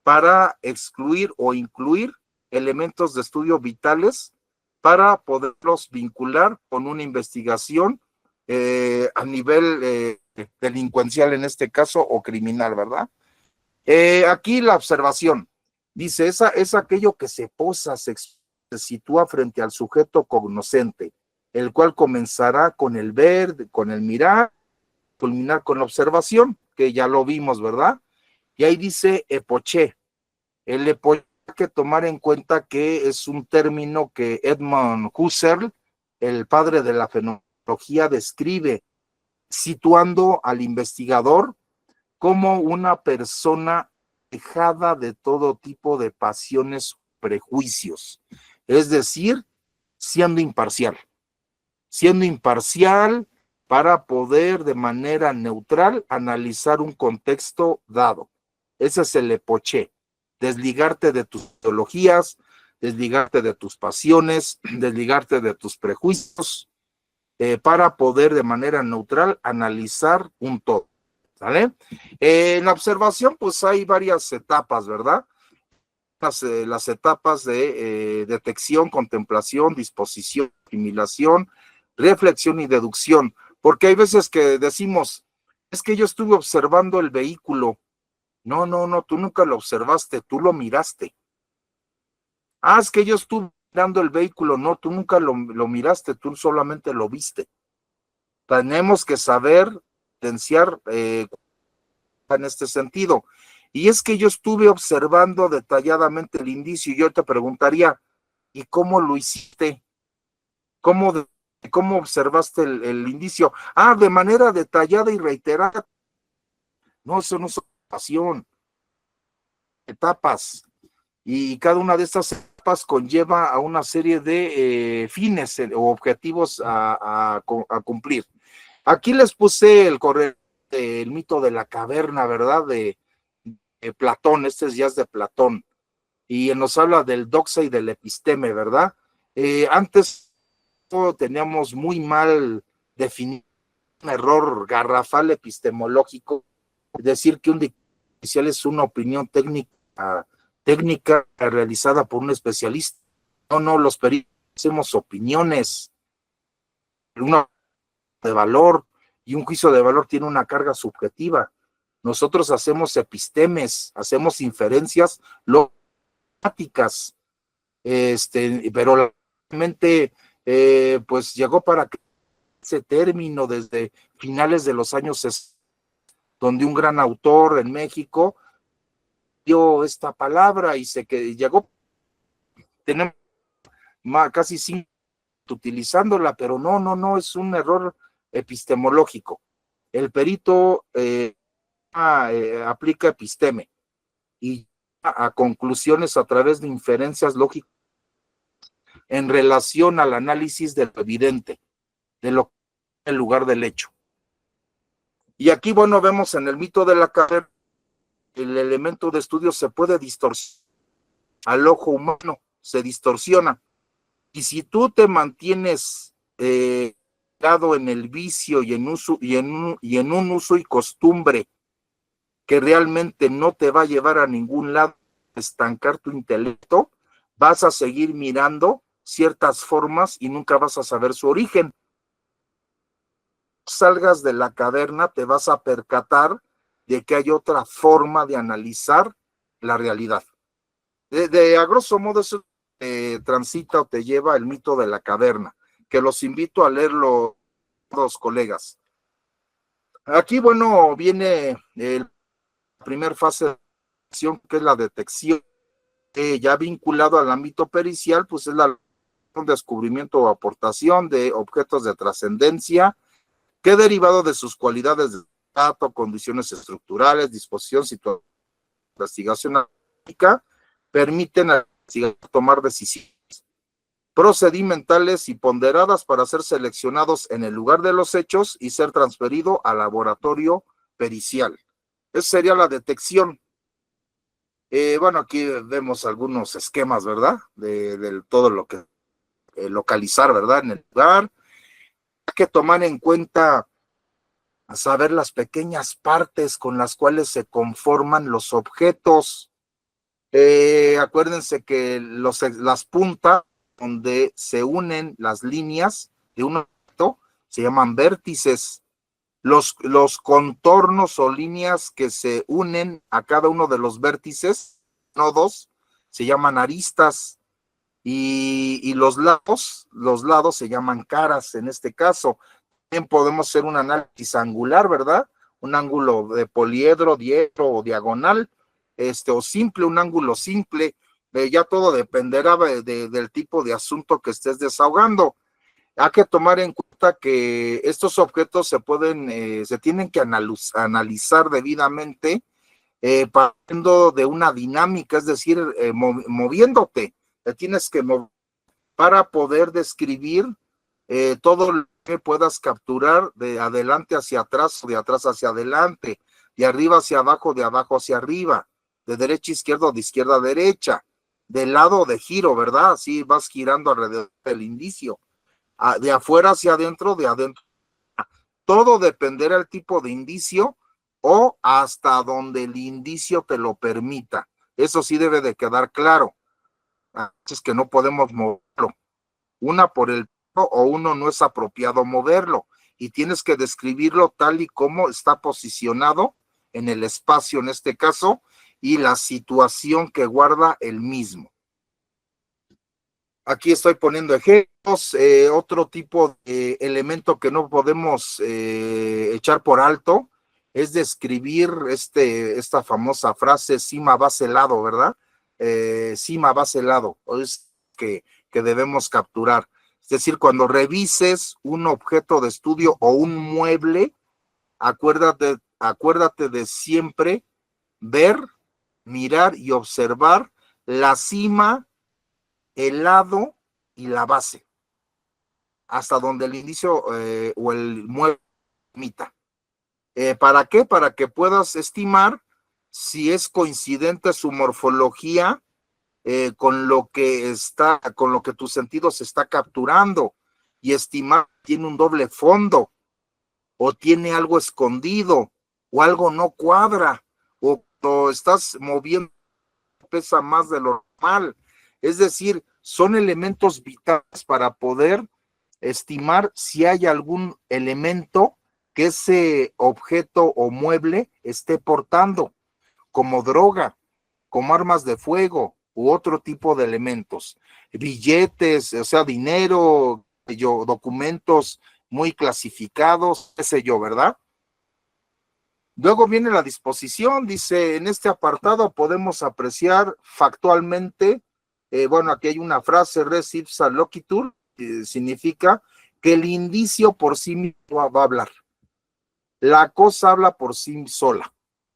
[SPEAKER 1] para excluir o incluir elementos de estudio vitales para poderlos vincular con una investigación a nivel delincuencial en este caso o criminal, ¿verdad? Aquí la observación dice, es aquello que se posa, se sitúa frente al sujeto cognoscente, el cual comenzará con el ver, con el mirar, culminar con la observación, que ya lo vimos, ¿verdad? Y ahí dice epoché. El epoché hay que tomar en cuenta que es un término que Edmund Husserl, el padre de la fenomenología, describe, situando al investigador como una persona alejada de todo tipo de pasiones, prejuicios, es decir, siendo imparcial para poder de manera neutral analizar un contexto dado. Ese es el epoché, desligarte de tus ideologías, desligarte de tus pasiones, desligarte de tus prejuicios, para poder de manera neutral analizar un todo. ¿Vale? En la observación, pues hay varias etapas, ¿verdad? Las etapas de detección, contemplación, disposición, asimilación, reflexión y deducción, porque hay veces que decimos, es que yo estuve observando el vehículo. No, tú nunca lo observaste, tú lo miraste. Es que yo estuve mirando el vehículo. No, tú nunca lo miraste, tú solamente lo viste. Tenemos que saber diferenciar en este sentido. Y es que yo estuve observando detalladamente el indicio y yo te preguntaría, ¿y cómo lo hiciste? ¿Cómo observaste el indicio? De manera detallada y reiterada. No, eso no es observación. Etapas. Y cada una de estas etapas conlleva a una serie de fines o objetivos a cumplir. Aquí les puse el mito de la caverna, ¿verdad? De Platón, este ya es de Platón, y nos habla del doxa y del episteme, ¿verdad? Antes teníamos muy mal definido un error garrafal epistemológico, decir que un dictamen oficial es una opinión técnica realizada por un especialista. No, los peritos hacemos opiniones, una de valor, y un juicio de valor tiene una carga subjetiva. Nosotros hacemos epistemes, hacemos inferencias lógicas, pero realmente pues llegó para que ese término desde finales de los años 60, donde un gran autor en México dio esta palabra y llegó, tenemos casi 5 utilizándola, pero no, es un error epistemológico. El perito aplica episteme y a conclusiones a través de inferencias lógicas en relación al análisis de lo evidente, de lo que es el lugar del hecho. Y aquí, bueno, vemos en el mito de la caverna, el elemento de estudio se puede distorsionar al ojo humano, se distorsiona. Y si tú te mantienes dado en el vicio y en un uso y costumbre que realmente no te va a llevar a ningún lado, estancar tu intelecto, vas a seguir mirando ciertas formas y nunca vas a saber su origen. Salgas de la caverna, te vas a percatar de que hay otra forma de analizar la realidad. A grosso modo, eso transita o te lleva el mito de la caverna, que los invito a leerlo, los colegas. Aquí, bueno, viene la primera fase de acción, que es la detección, ya vinculado al ámbito pericial, pues es un descubrimiento o aportación de objetos de trascendencia, que derivado de sus cualidades de dato, condiciones estructurales, disposición, situación, investigación analítica, permiten al investigador tomar decisiones procedimentales y ponderadas para ser seleccionados en el lugar de los hechos y ser transferido al laboratorio pericial. Esa sería la detección. Bueno, aquí vemos algunos esquemas, ¿verdad? De todo lo que localizar, ¿verdad? En el lugar. Hay que tomar en cuenta saber las pequeñas partes con las cuales se conforman los objetos. Acuérdense que las puntas donde se unen las líneas de un objeto se llaman vértices. Los contornos o líneas que se unen a cada uno de los vértices, nodos, se llaman aristas. Y los lados se llaman caras en este caso. También podemos hacer un análisis angular, ¿verdad? Un ángulo de poliedro, diedro o diagonal, o simple, un ángulo simple. Ya todo dependerá del tipo de asunto que estés desahogando. Hay que tomar en cuenta que estos objetos se tienen que analizar debidamente, partiendo de una dinámica, es decir, moviéndote. Te tienes que mover para poder describir todo lo que puedas capturar de adelante hacia atrás, de atrás hacia adelante, de arriba hacia abajo, de abajo hacia arriba, de derecha a izquierda o de izquierda a derecha, de lado de giro, ¿verdad? Así vas girando alrededor del indicio, de afuera hacia adentro, de adentro. Todo dependerá del tipo de indicio o hasta donde el indicio te lo permita. Eso sí debe de quedar claro. Es que no podemos moverlo. Una por el o uno no es apropiado moverlo y tienes que describirlo tal y como está posicionado en el espacio en este caso y la situación que guarda el mismo. Aquí estoy poniendo ejemplos. Otro tipo de elemento que no podemos echar por alto es describir esta famosa frase cima base lado, ¿verdad? Cima base lado, es que debemos capturar. Es decir, cuando revises un objeto de estudio o un mueble, acuérdate de siempre ver, mirar y observar la cima, el lado y la base, hasta donde el indicio o el mueble permita. ¿Para qué? Para que puedas estimar si es coincidente su morfología con lo que tus sentidos está capturando, y estimar si tiene un doble fondo o tiene algo escondido o algo no cuadra o estás moviendo pesa más de lo normal. Es decir, son elementos vitales para poder estimar si hay algún elemento que ese objeto o mueble esté portando, como droga, como armas de fuego u otro tipo de elementos, billetes, o sea, dinero, documentos muy clasificados, qué sé yo, ¿verdad? Luego viene la disposición, dice, en este apartado podemos apreciar factualmente, bueno, aquí hay una frase, res ipsa loquitur, significa que el indicio por sí mismo va a hablar. La cosa habla por sí sola.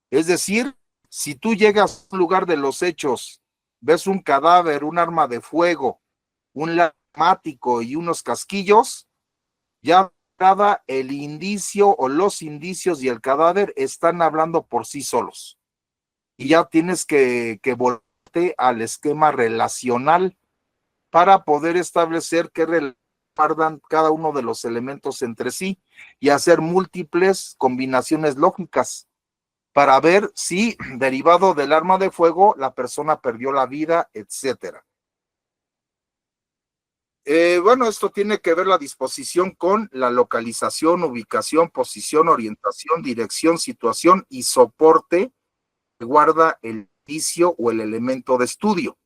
[SPEAKER 1] Es decir, si tú llegas a un lugar de los hechos, ves un cadáver, un arma de fuego, un látigo y unos casquillos, ya el indicio o los indicios y el cadáver están hablando por sí solos. Y ya tienes que volverte al esquema relacional para poder establecer qué guardan cada uno de los elementos entre sí y hacer múltiples combinaciones lógicas para ver si derivado del arma de fuego la persona perdió la vida, etcétera. Bueno, esto tiene que ver la disposición con la localización, ubicación, posición, orientación, dirección, situación y soporte que guarda el indicio o el elemento de estudio.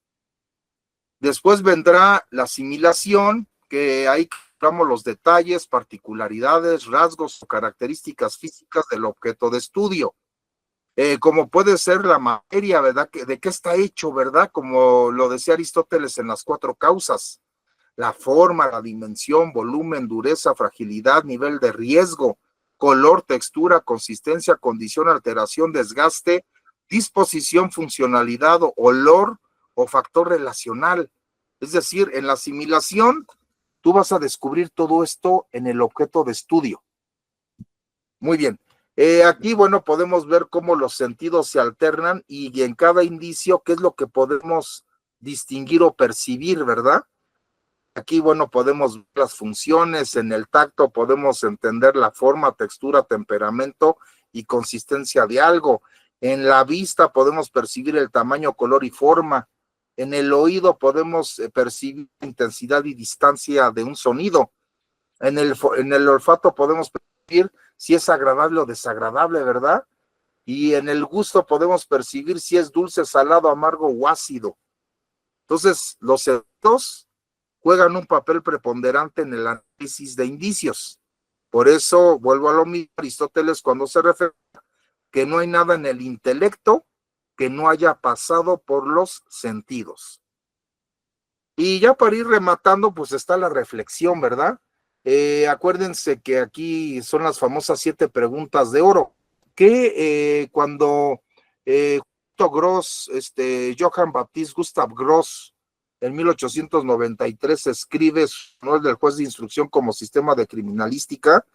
[SPEAKER 1] Después vendrá la asimilación, que ahí captamos los detalles, particularidades, rasgos o características físicas del objeto de estudio. Como puede ser la materia, ¿verdad? ¿De qué está hecho, verdad? Como lo decía Aristóteles en las 4 causas. La forma, la dimensión, volumen, dureza, fragilidad, nivel de riesgo, color, textura, consistencia, condición, alteración, desgaste, disposición, funcionalidad, olor o factor relacional. Es decir, en la asimilación, tú vas a descubrir todo esto en el objeto de estudio. Muy bien. Aquí, bueno, podemos ver cómo los sentidos se alternan y en cada indicio, qué es lo que podemos distinguir o percibir, ¿verdad? Aquí, bueno, podemos ver las funciones, en el tacto podemos entender la forma, textura, temperamento y consistencia de algo. En la vista podemos percibir el tamaño, color y forma. En el oído podemos percibir intensidad y distancia de un sonido. En el olfato podemos percibir si es agradable o desagradable, ¿verdad? Y en el gusto podemos percibir si es dulce, salado, amargo o ácido. Entonces, los sentidos juegan un papel preponderante en el análisis de indicios. Por eso, vuelvo a lo mismo, Aristóteles cuando se refiere que no hay nada en el intelecto que no haya pasado por los sentidos. Y ya para ir rematando, pues está la reflexión, ¿verdad? Acuérdense que aquí son las famosas 7 preguntas de oro, que cuando Gross, Johann Baptist Gustav Gross, en 1893 escribe su manual del juez de instrucción como sistema de criminalística,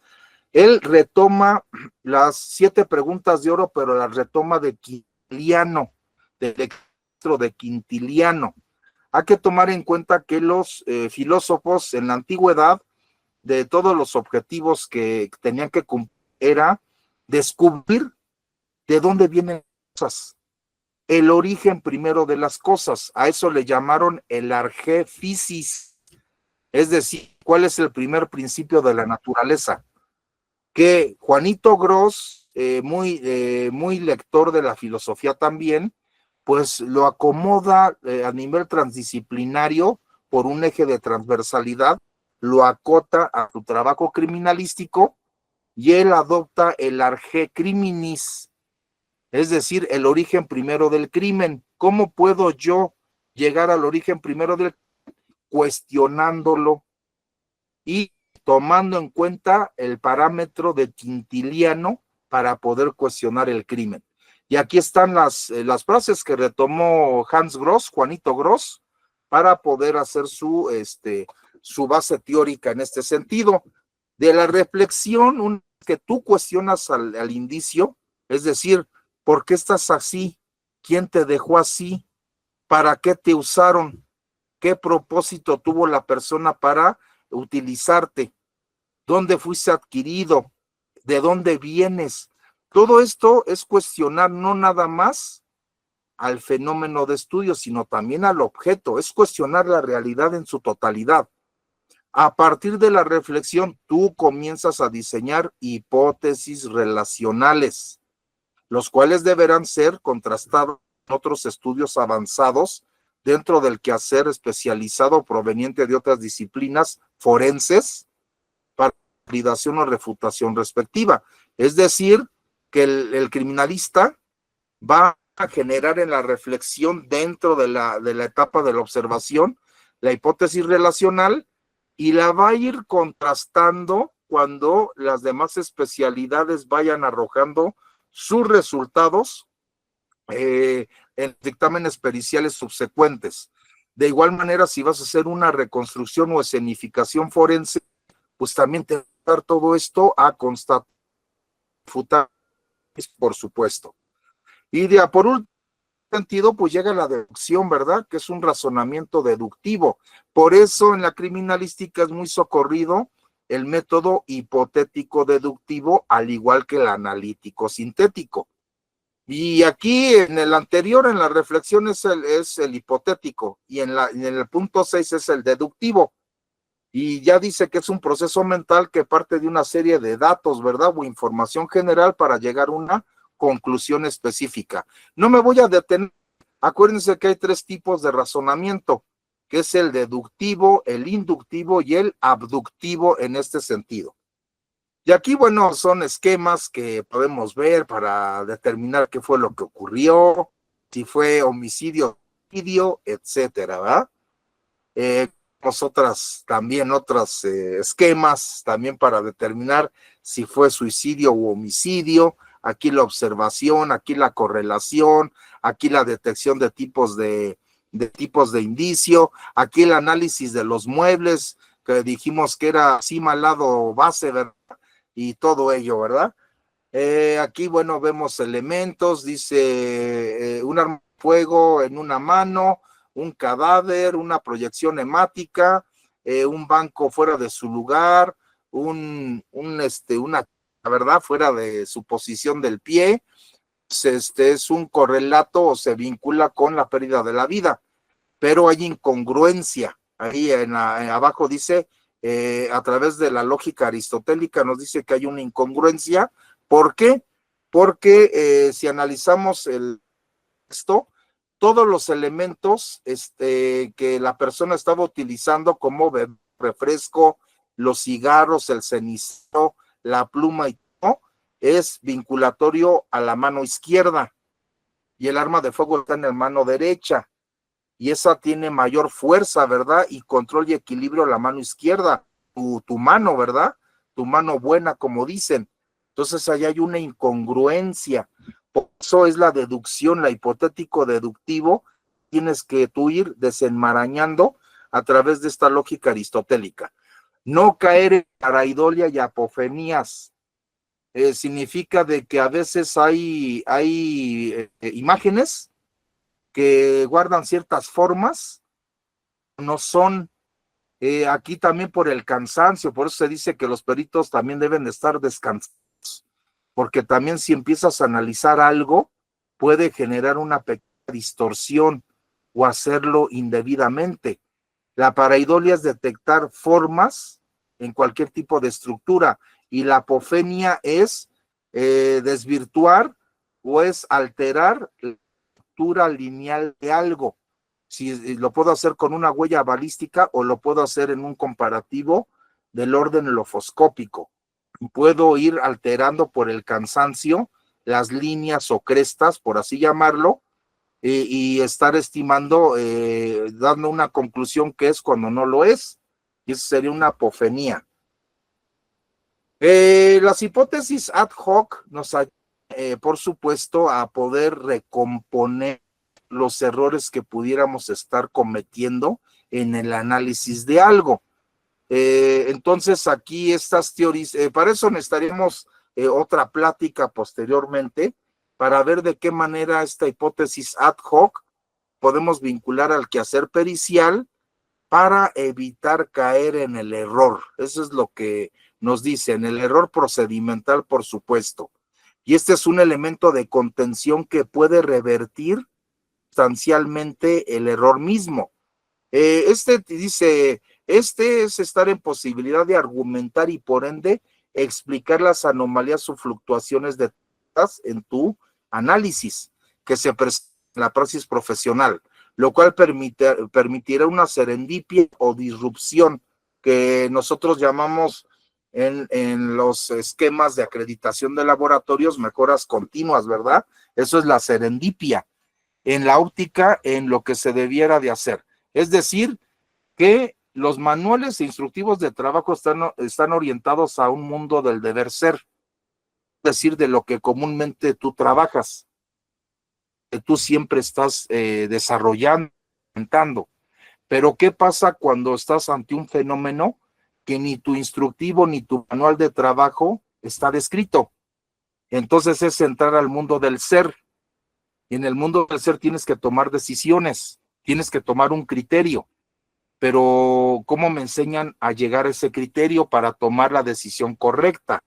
[SPEAKER 1] él retoma las 7 preguntas de oro, pero las retoma de Quintiliano, del registro de Quintiliano. Hay que tomar en cuenta que los filósofos en la antigüedad, de todos los objetivos que tenían que cumplir, era descubrir de dónde vienen las cosas, el origen primero de las cosas. A eso le llamaron el arge physis, es decir, cuál es el primer principio de la naturaleza. Que Juanito Gross, muy lector de la filosofía también, pues lo acomoda a nivel transdisciplinario por un eje de transversalidad, lo acota a su trabajo criminalístico y él adopta el arge criminis, es decir, el origen primero del crimen. ¿Cómo puedo yo llegar al origen primero del crimen? Cuestionándolo y tomando en cuenta el parámetro de Quintiliano para poder cuestionar el crimen. Y aquí están las frases que retomó Hans Gross, Juanito Gross, para poder hacer su base teórica en este sentido. De la reflexión, que tú cuestionas al indicio, es decir, ¿por qué estás así? ¿Quién te dejó así? ¿Para qué te usaron? ¿Qué propósito tuvo la persona para utilizarte? ¿Dónde fuiste adquirido? ¿De dónde vienes? Todo esto es cuestionar no nada más al fenómeno de estudio, sino también al objeto, es cuestionar la realidad en su totalidad. A partir de la reflexión, tú comienzas a diseñar hipótesis relacionales, los cuales deberán ser contrastados en otros estudios avanzados dentro del quehacer especializado proveniente de otras disciplinas forenses, para validación o refutación respectiva. Es decir, que el criminalista va a generar en la reflexión dentro de la etapa de la observación la hipótesis relacional y la va a ir contrastando cuando las demás especialidades vayan arrojando sus resultados en dictámenes periciales subsecuentes. De igual manera, si vas a hacer una reconstrucción o escenificación forense, pues también te va a dar todo esto a constatar, por supuesto. Y por último sentido, pues llega la deducción, ¿verdad? Que es un razonamiento deductivo. Por eso en la criminalística es muy socorrido el método hipotético deductivo, al igual que el analítico sintético. Y aquí en el anterior, en la reflexión, es el hipotético, y en el punto 6 es el deductivo. Y ya dice que es un proceso mental que parte de una serie de datos, ¿verdad? O información general para llegar a una conclusión específica. No me voy a detener. Acuérdense que hay 3 tipos de razonamiento, que es el deductivo, el inductivo y el abductivo en este sentido. Y aquí, bueno, son esquemas que podemos ver para determinar qué fue lo que ocurrió, si fue homicidio, etcétera, ¿verdad? También otros esquemas también para determinar si fue suicidio u homicidio. Aquí la observación, aquí la correlación, aquí la detección de tipos de indicio, aquí el análisis de los muebles, que dijimos que era cima, lado, base, ¿verdad? Y todo ello, ¿verdad? Aquí, bueno, vemos elementos, dice un arma de fuego en una mano, un cadáver, una proyección hemática, un banco fuera de su lugar, una, ¿verdad? Fuera de su posición del pie. Es un correlato o se vincula con la pérdida de la vida, pero hay incongruencia. Ahí abajo dice, a través de la lógica aristotélica nos dice que hay una incongruencia. ¿Por qué? Porque si analizamos el texto, todos los elementos que la persona estaba utilizando como refresco, los cigarros, el cenicero, la pluma y todo, es vinculatorio a la mano izquierda, y el arma de fuego está en la mano derecha, y esa tiene mayor fuerza, ¿verdad? Y control y equilibrio a la mano izquierda, tu mano, ¿verdad? Tu mano buena, como dicen. Entonces ahí hay una incongruencia. Por eso es la deducción, la hipotético deductivo, tienes que tú ir desenmarañando a través de esta lógica aristotélica. No caer en paraidolia y apofenías. Significa de que a veces hay imágenes que guardan ciertas formas, no son. Aquí también por el cansancio, por eso se dice que los peritos también deben estar descansados, porque también si empiezas a analizar algo, puede generar una pequeña distorsión o hacerlo indebidamente. La pareidolia es detectar formas en cualquier tipo de estructura, y la apofenia es desvirtuar o es alterar la estructura lineal de algo. Si lo puedo hacer con una huella balística o lo puedo hacer en un comparativo del orden lofoscópico. Puedo ir alterando por el cansancio las líneas o crestas, por así llamarlo, y estar estimando, dando una conclusión que es cuando no lo es, y eso sería una apofenía. Las hipótesis ad hoc nos ayudan, por supuesto, a poder recomponer los errores que pudiéramos estar cometiendo en el análisis de algo. Entonces aquí estas teorías, para eso necesitaríamos otra plática posteriormente, para ver de qué manera esta hipótesis ad hoc podemos vincular al quehacer pericial para evitar caer en el error. Eso es lo que nos dicen, el error procedimental, por supuesto. Y este es un elemento de contención que puede revertir sustancialmente el error mismo. Dice, es estar en posibilidad de argumentar y por ende explicar las anomalías o fluctuaciones de en tu análisis que se presenta en la praxis profesional, lo cual permitirá una serendipia o disrupción que nosotros llamamos en los esquemas de acreditación de laboratorios, mejoras continuas, ¿verdad? Eso es la serendipia. En la óptica, en lo que se debiera de hacer. Es decir, que los manuales instructivos de trabajo están orientados a un mundo del deber ser, es decir, de lo que comúnmente tú trabajas, que tú siempre estás desarrollando, inventando. Pero ¿qué pasa cuando estás ante un fenómeno que ni tu instructivo ni tu manual de trabajo está descrito? Entonces es entrar al mundo del ser. Y en el mundo del ser tienes que tomar decisiones, tienes que tomar un criterio. Pero ¿cómo me enseñan a llegar a ese criterio para tomar la decisión correcta?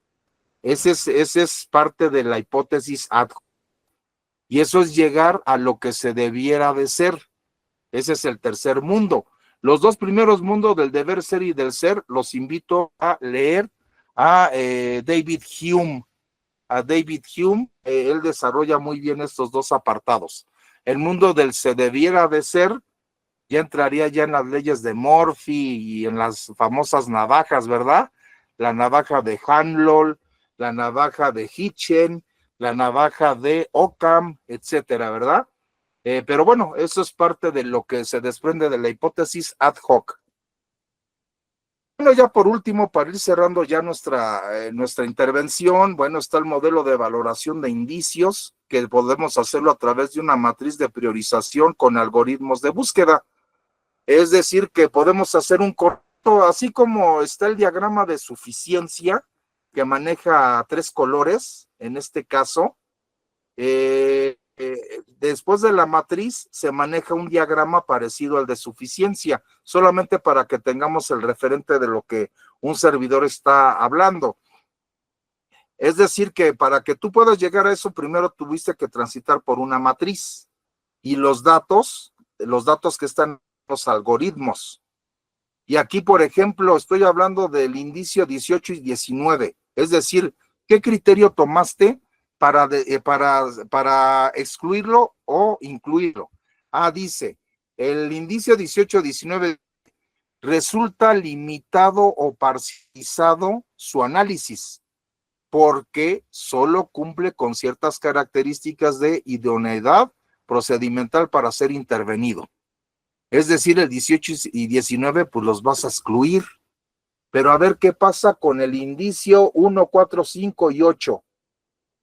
[SPEAKER 1] Ese es parte de la hipótesis ad hoc. Y eso es llegar a lo que se debiera de ser. Ese es el tercer mundo. Los dos primeros mundos del deber ser y del ser los invito a leer a David Hume. A David Hume, él desarrolla muy bien estos dos apartados. El mundo del se debiera de ser ya entraría ya en las leyes de Murphy y en las famosas navajas, ¿verdad? La navaja de Hanlon, la navaja de Hitchen, la navaja de Occam, etcétera, ¿verdad? Pero bueno, eso es parte de lo que se desprende de la hipótesis ad hoc. Bueno, ya por último, para ir cerrando ya nuestra intervención, bueno, está el modelo de valoración de indicios, que podemos hacerlo a través de una matriz de priorización con algoritmos de búsqueda. Es decir, que podemos hacer un corto, así como está el diagrama de suficiencia, que maneja 3 colores, en este caso, después de la matriz se maneja un diagrama parecido al de suficiencia, solamente para que tengamos el referente de lo que un servidor está hablando. Es decir, que para que tú puedas llegar a eso, primero tuviste que transitar por una matriz y los datos que están en los algoritmos. Y aquí, por ejemplo, estoy hablando del indicio 18 y 19, es decir, ¿qué criterio tomaste para excluirlo o incluirlo? Dice, el indicio 18-19 resulta limitado o parcializado su análisis porque solo cumple con ciertas características de idoneidad procedimental para ser intervenido. Es decir, el 18 y 19 pues los vas a excluir. Pero a ver qué pasa con el indicio 1, 4, 5 y 8.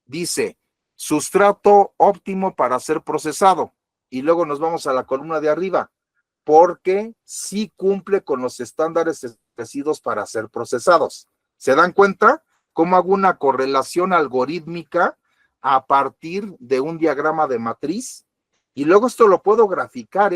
[SPEAKER 1] Dice, sustrato óptimo para ser procesado. Y luego nos vamos a la columna de arriba, porque sí cumple con los estándares establecidos para ser procesados. ¿Se dan cuenta cómo hago una correlación algorítmica a partir de un diagrama de matriz? Y luego esto lo puedo graficar,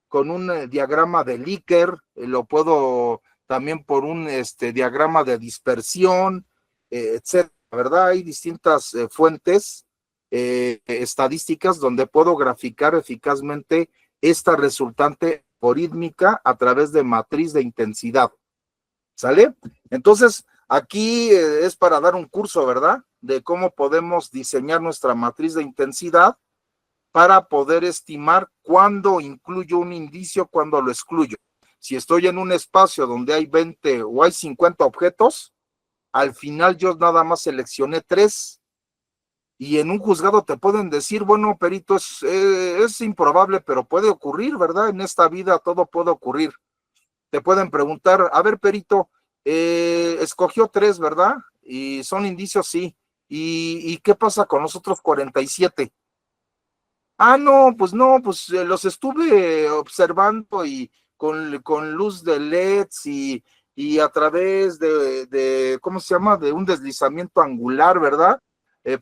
[SPEAKER 1] con un diagrama de Likert, lo puedo también por un diagrama de dispersión, etcétera, ¿verdad? Hay distintas fuentes estadísticas donde puedo graficar eficazmente esta resultante algorítmica a través de matriz de intensidad. ¿Sale? Entonces, aquí es para dar un curso, ¿verdad? De cómo podemos diseñar nuestra matriz de intensidad para poder estimar cuándo incluyo un indicio, cuándo lo excluyo. Si estoy en un espacio donde hay 20 o hay 50 objetos, al final yo nada más seleccioné 3, y en un juzgado te pueden decir, bueno, perito, es improbable, pero puede ocurrir, ¿verdad? En esta vida todo puede ocurrir. Te pueden preguntar, a ver, perito, escogió 3, ¿verdad? Y son indicios, sí. ¿Y qué pasa con los otros 47? No, pues los estuve observando y con luz de LEDs y a través ¿cómo se llama? De un deslizamiento angular, ¿verdad?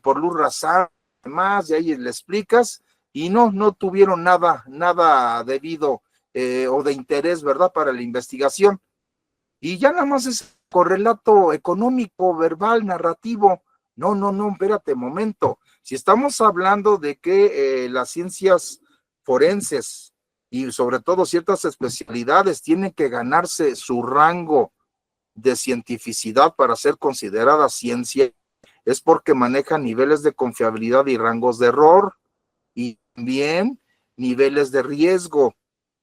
[SPEAKER 1] Por luz rasante, además, y ahí le explicas, y no tuvieron nada debido o de interés, ¿verdad? Para la investigación. Y ya nada más es correlato económico, verbal, narrativo. No, espérate, momento. Si estamos hablando de que las ciencias forenses y sobre todo ciertas especialidades tienen que ganarse su rango de cientificidad para ser considerada ciencia, es porque manejan niveles de confiabilidad y rangos de error y también niveles de riesgo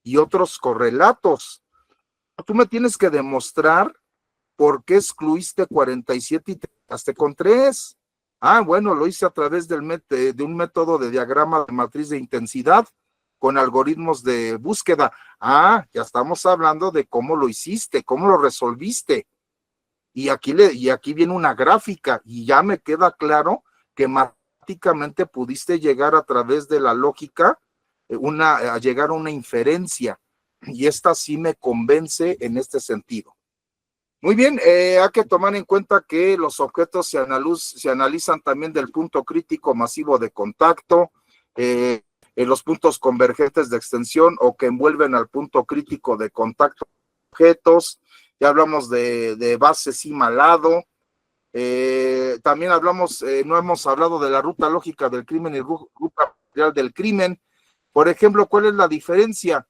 [SPEAKER 1] y otros correlatos. Tú me tienes que demostrar ¿por qué excluiste 47 y te quedaste con 3? Ah, bueno, lo hice a través de un método de diagrama de matriz de intensidad con algoritmos de búsqueda. Ah, ya estamos hablando de cómo lo hiciste, cómo lo resolviste. Y aquí viene una gráfica y ya me queda claro que matemáticamente pudiste llegar a través de la lógica a llegar a una inferencia. Y esta sí me convence en este sentido. Muy bien, hay que tomar en cuenta que los objetos se analizan también del punto crítico masivo de contacto, en los puntos convergentes de extensión o que envuelven al punto crítico de contacto de objetos. Ya hablamos de base cima-lado. También no hemos hablado de la ruta lógica del crimen y ruta material del crimen. Por ejemplo, ¿cuál es la diferencia?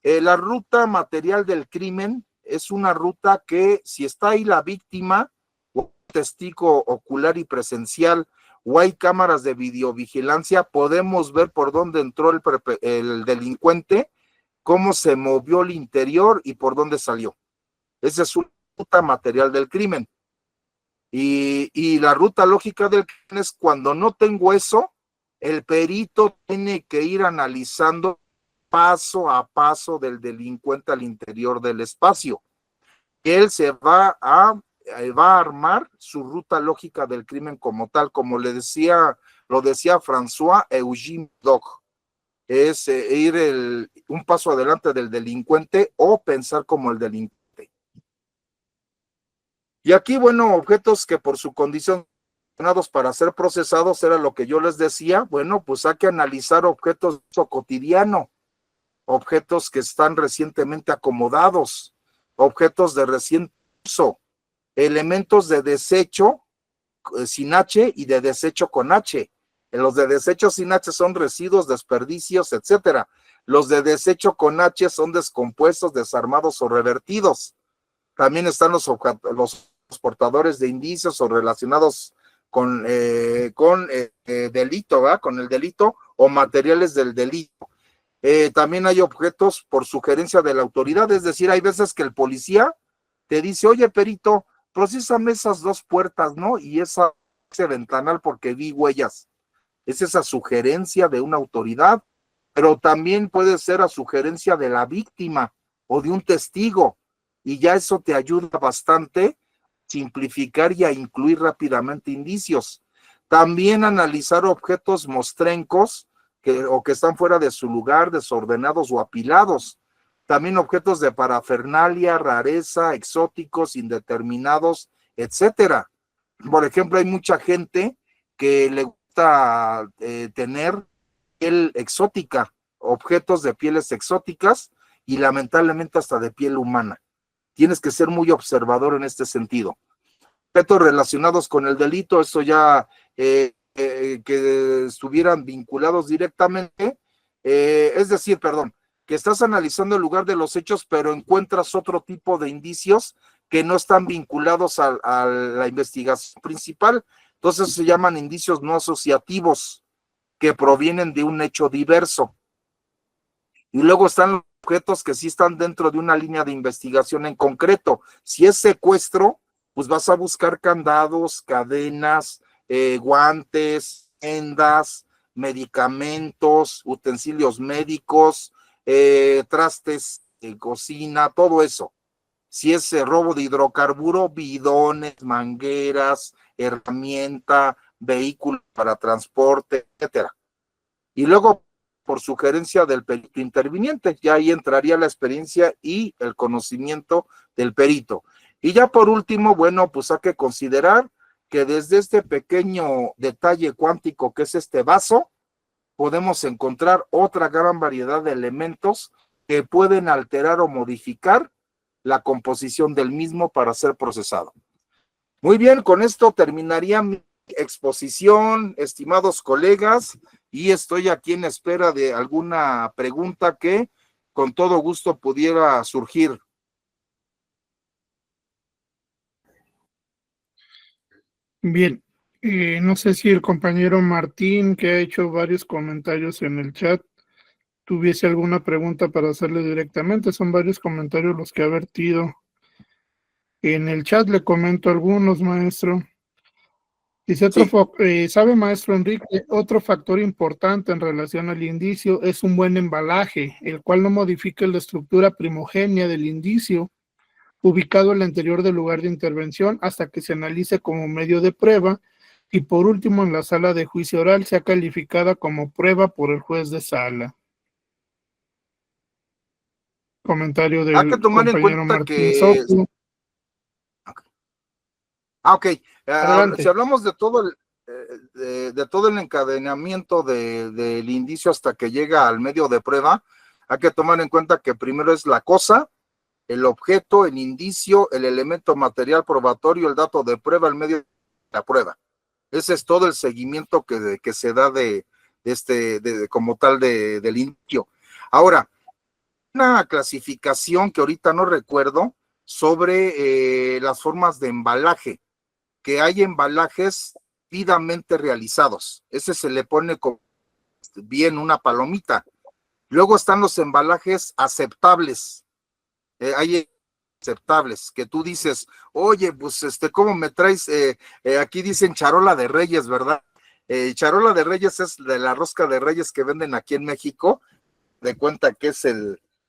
[SPEAKER 1] La ruta material del crimen es una ruta que si está ahí la víctima, o un testigo ocular y presencial, o hay cámaras de videovigilancia, podemos ver por dónde entró el delincuente, cómo se movió el interior y por dónde salió. Esa es una ruta material del crimen. Y la ruta lógica del crimen es cuando no tengo eso, el perito tiene que ir analizando paso a paso del delincuente al interior del espacio. Él se va a armar su ruta lógica del crimen como tal, como lo decía François Eugene Doc, es ir un paso adelante del delincuente o pensar como el delincuente. Y aquí, bueno, objetos que por su condición para ser procesados, era lo que yo les decía, bueno, pues hay que analizar objetos de uso cotidiano, objetos que están recientemente acomodados, objetos de reciente uso, elementos de desecho sin H y de desecho con H. Los de desecho sin H son residuos, desperdicios, etcétera. Los de desecho con H son descompuestos, desarmados o revertidos. También están los portadores de indicios o relacionados con delito, ¿verdad? Con el delito o materiales del delito. También hay objetos por sugerencia de la autoridad, es decir, hay veces que el policía te dice, oye, perito, procésame esas 2 puertas, ¿no? Y ese ventanal porque vi huellas. Es esa sugerencia de una autoridad, pero también puede ser a sugerencia de la víctima o de un testigo, y ya eso te ayuda bastante a simplificar y a incluir rápidamente indicios. También analizar objetos mostrencos o que están fuera de su lugar, desordenados o apilados. También objetos de parafernalia, rareza, exóticos, indeterminados, etcétera. Por ejemplo, hay mucha gente que le gusta tener piel exótica, objetos de pieles exóticas y lamentablemente hasta de piel humana. Tienes que ser muy observador en este sentido. Objetos relacionados con el delito, eso ya que estuvieran vinculados directamente, es decir, perdón, que estás analizando el lugar de los hechos, pero encuentras otro tipo de indicios que no están vinculados a la investigación principal. Entonces se llaman indicios no asociativos, que provienen de un hecho diverso. Y luego están los objetos que sí están dentro de una línea de investigación en concreto. Si es secuestro, pues vas a buscar candados, cadenas, guantes, vendas, medicamentos, utensilios médicos, trastes de cocina, todo eso. Si es robo de hidrocarburo, bidones, mangueras, herramienta, vehículo para transporte, etcétera. Y luego, por sugerencia del perito interviniente, ya ahí entraría la experiencia y el conocimiento del perito. Y ya por último, bueno, pues hay que considerar que desde este pequeño detalle cuántico que es este vaso, podemos encontrar otra gran variedad de elementos que pueden alterar o modificar la composición del mismo para ser procesado. Muy bien, con esto terminaría mi exposición, estimados colegas, y estoy aquí en espera de alguna pregunta que con todo gusto pudiera surgir.
[SPEAKER 2] Bien, no sé si el compañero Martín, que ha hecho varios comentarios en el chat, tuviese alguna pregunta para hacerle directamente. Son varios comentarios los que ha vertido. En el chat le comento algunos, maestro. Dice
[SPEAKER 1] Sí.
[SPEAKER 2] ¿Sabe, maestro Enrique, otro factor importante en relación al indicio es un buen embalaje, el cual no modifique la estructura primogénea del indicio, ubicado en el interior del lugar de intervención hasta que se analice como medio de prueba y por último en la sala de juicio oral sea calificada como prueba por el juez de sala? Comentario
[SPEAKER 1] Hay que
[SPEAKER 2] del
[SPEAKER 1] tomar en
[SPEAKER 2] compañero
[SPEAKER 1] cuenta
[SPEAKER 2] Martín
[SPEAKER 1] que,
[SPEAKER 2] Soto.
[SPEAKER 1] ok, si
[SPEAKER 2] Adelante.
[SPEAKER 1] hablamos de todo de todo el encadenamiento del indicio hasta que llega al medio de prueba, hay que tomar en cuenta que primero es la cosa, el objeto, el indicio, el elemento material probatorio, el dato de prueba, el medio de la prueba. Ese es todo el seguimiento que se da como tal del indicio. Ahora, una clasificación que ahorita no recuerdo sobre las formas de embalaje, que hay embalajes debidamente realizados. Ese se le pone como bien una palomita. Luego están los embalajes aceptables. Hay aceptables que tú dices, oye, pues ¿cómo me traes? Aquí dicen charola de Reyes, ¿verdad? Charola de Reyes es de la rosca de Reyes que venden aquí en México, de cuenta que es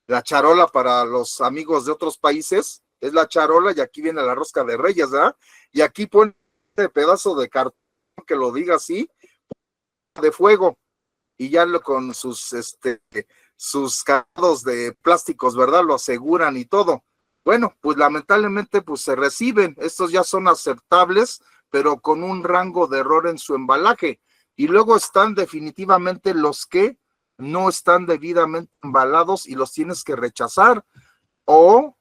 [SPEAKER 1] la charola para los amigos de otros países, es la charola y aquí viene la rosca de Reyes, ¿verdad? Y aquí pone este pedazo de cartón que lo diga así, de fuego, y ya con sus cargados de plásticos, ¿verdad? Lo aseguran y todo. Bueno, pues lamentablemente pues se reciben, estos ya son aceptables, pero con un rango de error en su embalaje. Y luego están definitivamente los que no están debidamente embalados y los tienes que rechazar o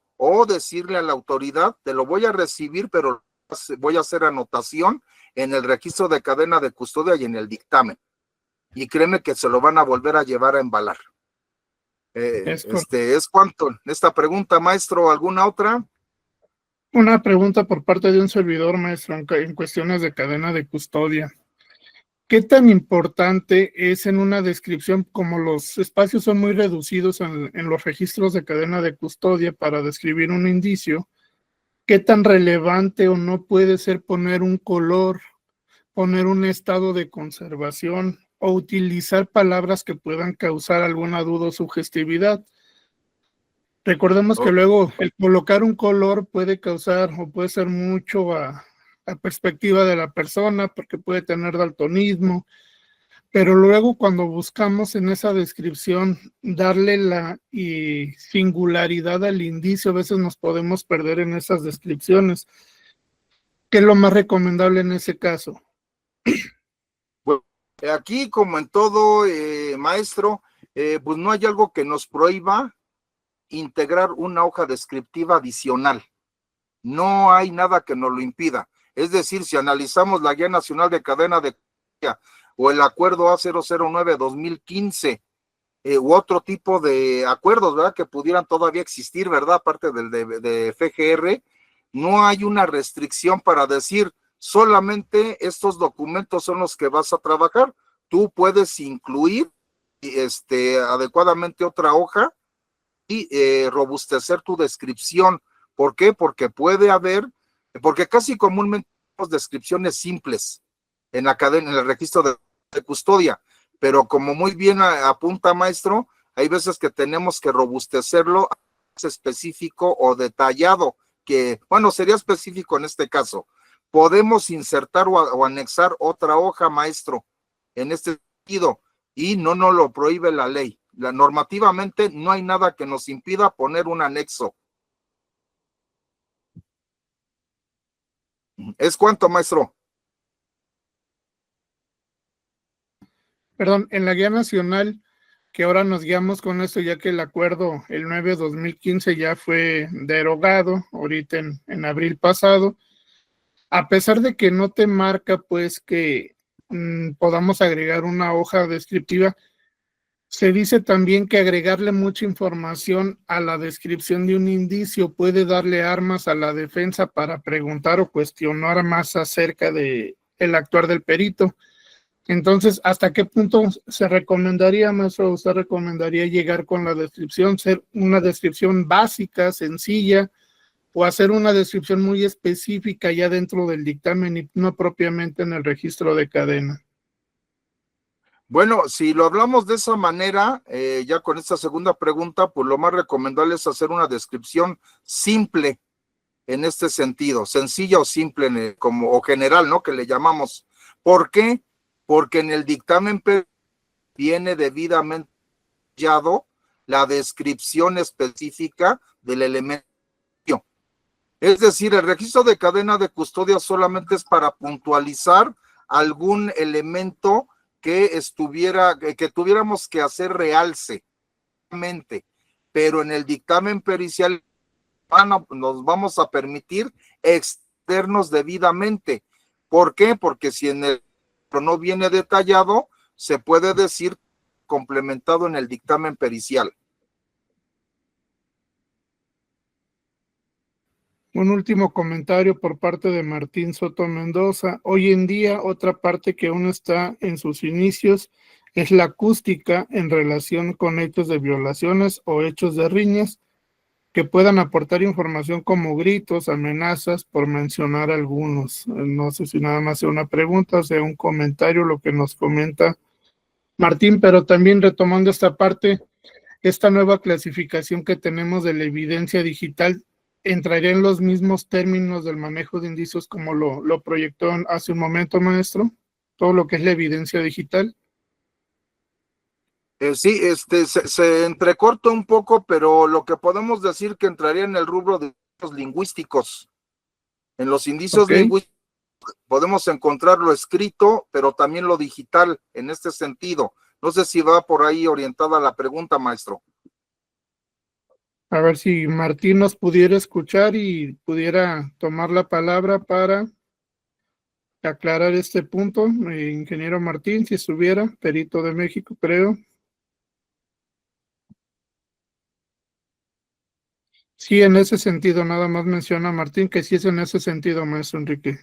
[SPEAKER 1] decirle a la autoridad, te lo voy a recibir, pero voy a hacer anotación en el registro de cadena de custodia y en el dictamen. Y créeme que se lo van a volver a llevar a embalar. Es cuanto esta pregunta, maestro. ¿Alguna otra?
[SPEAKER 2] Una pregunta por parte de un servidor, maestro, en cuestiones de cadena de custodia. ¿Qué tan importante es en una descripción, como los espacios son muy reducidos en los registros de cadena de custodia para describir un indicio, qué tan relevante o no puede ser poner un color, poner un estado de conservación o utilizar palabras que puedan causar alguna duda o sugestividad? Recordemos que luego el colocar un color puede causar o puede ser mucho a perspectiva de la persona porque puede tener daltonismo, pero luego cuando buscamos en esa descripción darle la singularidad al indicio, a veces nos podemos perder en esas descripciones. ¿Qué es lo más recomendable en ese caso?
[SPEAKER 1] Bueno, aquí como en todo, maestro, pues no hay algo que nos prohíba integrar una hoja descriptiva adicional. No hay nada que nos lo impida. Es decir, si analizamos la Guía Nacional de Cadena de Custodia o el Acuerdo A009-2015 u otro tipo de acuerdos, ¿verdad? Que pudieran todavía existir, ¿verdad? Aparte del de FGR, no hay una restricción para decir solamente estos documentos son los que vas a trabajar. Tú puedes incluir adecuadamente otra hoja y robustecer tu descripción. ¿Por qué? Porque casi comúnmente tenemos descripciones simples en la cadena, en el registro de custodia, pero como muy bien apunta, maestro, hay veces que tenemos que robustecerlo a más específico o detallado, que, bueno, sería específico en este caso. Podemos insertar o anexar otra hoja, maestro, en este sentido, y no nos lo prohíbe la ley. Normativamente no hay nada que nos impida poner un anexo. ¿Es cuánto, maestro?
[SPEAKER 2] Perdón, en la Guía Nacional, que ahora nos guiamos con esto, ya que el acuerdo, el 9-2015 ya fue derogado, ahorita en abril pasado, a pesar de que no te marca, pues, que podamos agregar una hoja descriptiva, se dice también que agregarle mucha información a la descripción de un indicio puede darle armas a la defensa para preguntar o cuestionar más acerca de el actuar del perito. Entonces, ¿hasta qué punto se recomendaría, maestro, usted recomendaría llegar con la descripción, ser una descripción básica, sencilla, o hacer una descripción muy específica ya dentro del dictamen y no propiamente en el registro de cadena?
[SPEAKER 1] Bueno, si lo hablamos de esa manera, ya con esta segunda pregunta, pues lo más recomendable es hacer una descripción simple en este sentido, sencilla o simple, como, o general, ¿no? Que le llamamos. ¿Por qué? Porque en el dictamen viene debidamente detallado la descripción específica del elemento. Es decir, el registro de cadena de custodia solamente es para puntualizar algún elemento que tuviéramos que hacer realce, pero en el dictamen pericial nos vamos a permitir externos debidamente. ¿Por qué? Porque si en el no viene detallado, se puede decir complementado en el dictamen pericial.
[SPEAKER 2] Un último comentario por parte de Martín Soto Mendoza. Hoy en día, otra parte que aún está en sus inicios es la acústica en relación con hechos de violaciones o hechos de riñas que puedan aportar información como gritos, amenazas, por mencionar algunos. No sé si nada más sea una pregunta o sea un comentario lo que nos comenta Martín, pero también retomando esta parte, esta nueva clasificación que tenemos de la evidencia digital entraría en los mismos términos del manejo de indicios como lo proyectó hace un momento, maestro, todo lo que es la evidencia digital.
[SPEAKER 1] Sí, se entrecorta un poco, pero lo que podemos decir que entraría en el rubro de los lingüísticos. En los indicios
[SPEAKER 2] Ok,
[SPEAKER 1] lingüísticos podemos encontrar lo escrito, pero también lo digital en este sentido. No sé si va por ahí orientada la pregunta, maestro.
[SPEAKER 2] a ver si Martín nos pudiera escuchar y pudiera tomar la palabra para aclarar este punto. Ingeniero Martín, si estuviera, perito de México, creo. Sí, en ese sentido, nada más menciona Martín que sí es en ese sentido, maestro Enrique.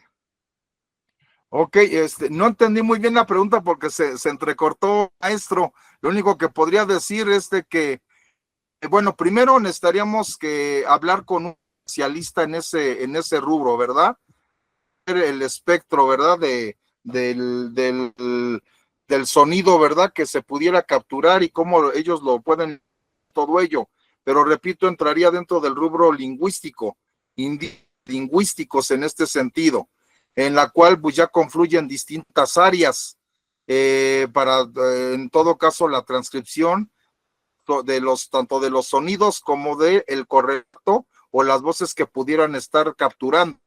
[SPEAKER 1] Ok, no entendí muy bien la pregunta porque se entrecortó, maestro. Lo único que podría decir es de que, bueno, primero necesitaríamos que hablar con un especialista en ese rubro, ¿verdad? El espectro, ¿verdad? Del sonido, ¿verdad? Que se pudiera capturar y cómo ellos lo pueden, todo ello. Pero repito, entraría dentro del rubro lingüístico, lingüísticos en este sentido, en la cual pues ya confluyen distintas áreas en todo caso, la transcripción tanto de los sonidos como de el correcto o las voces que pudieran estar capturando.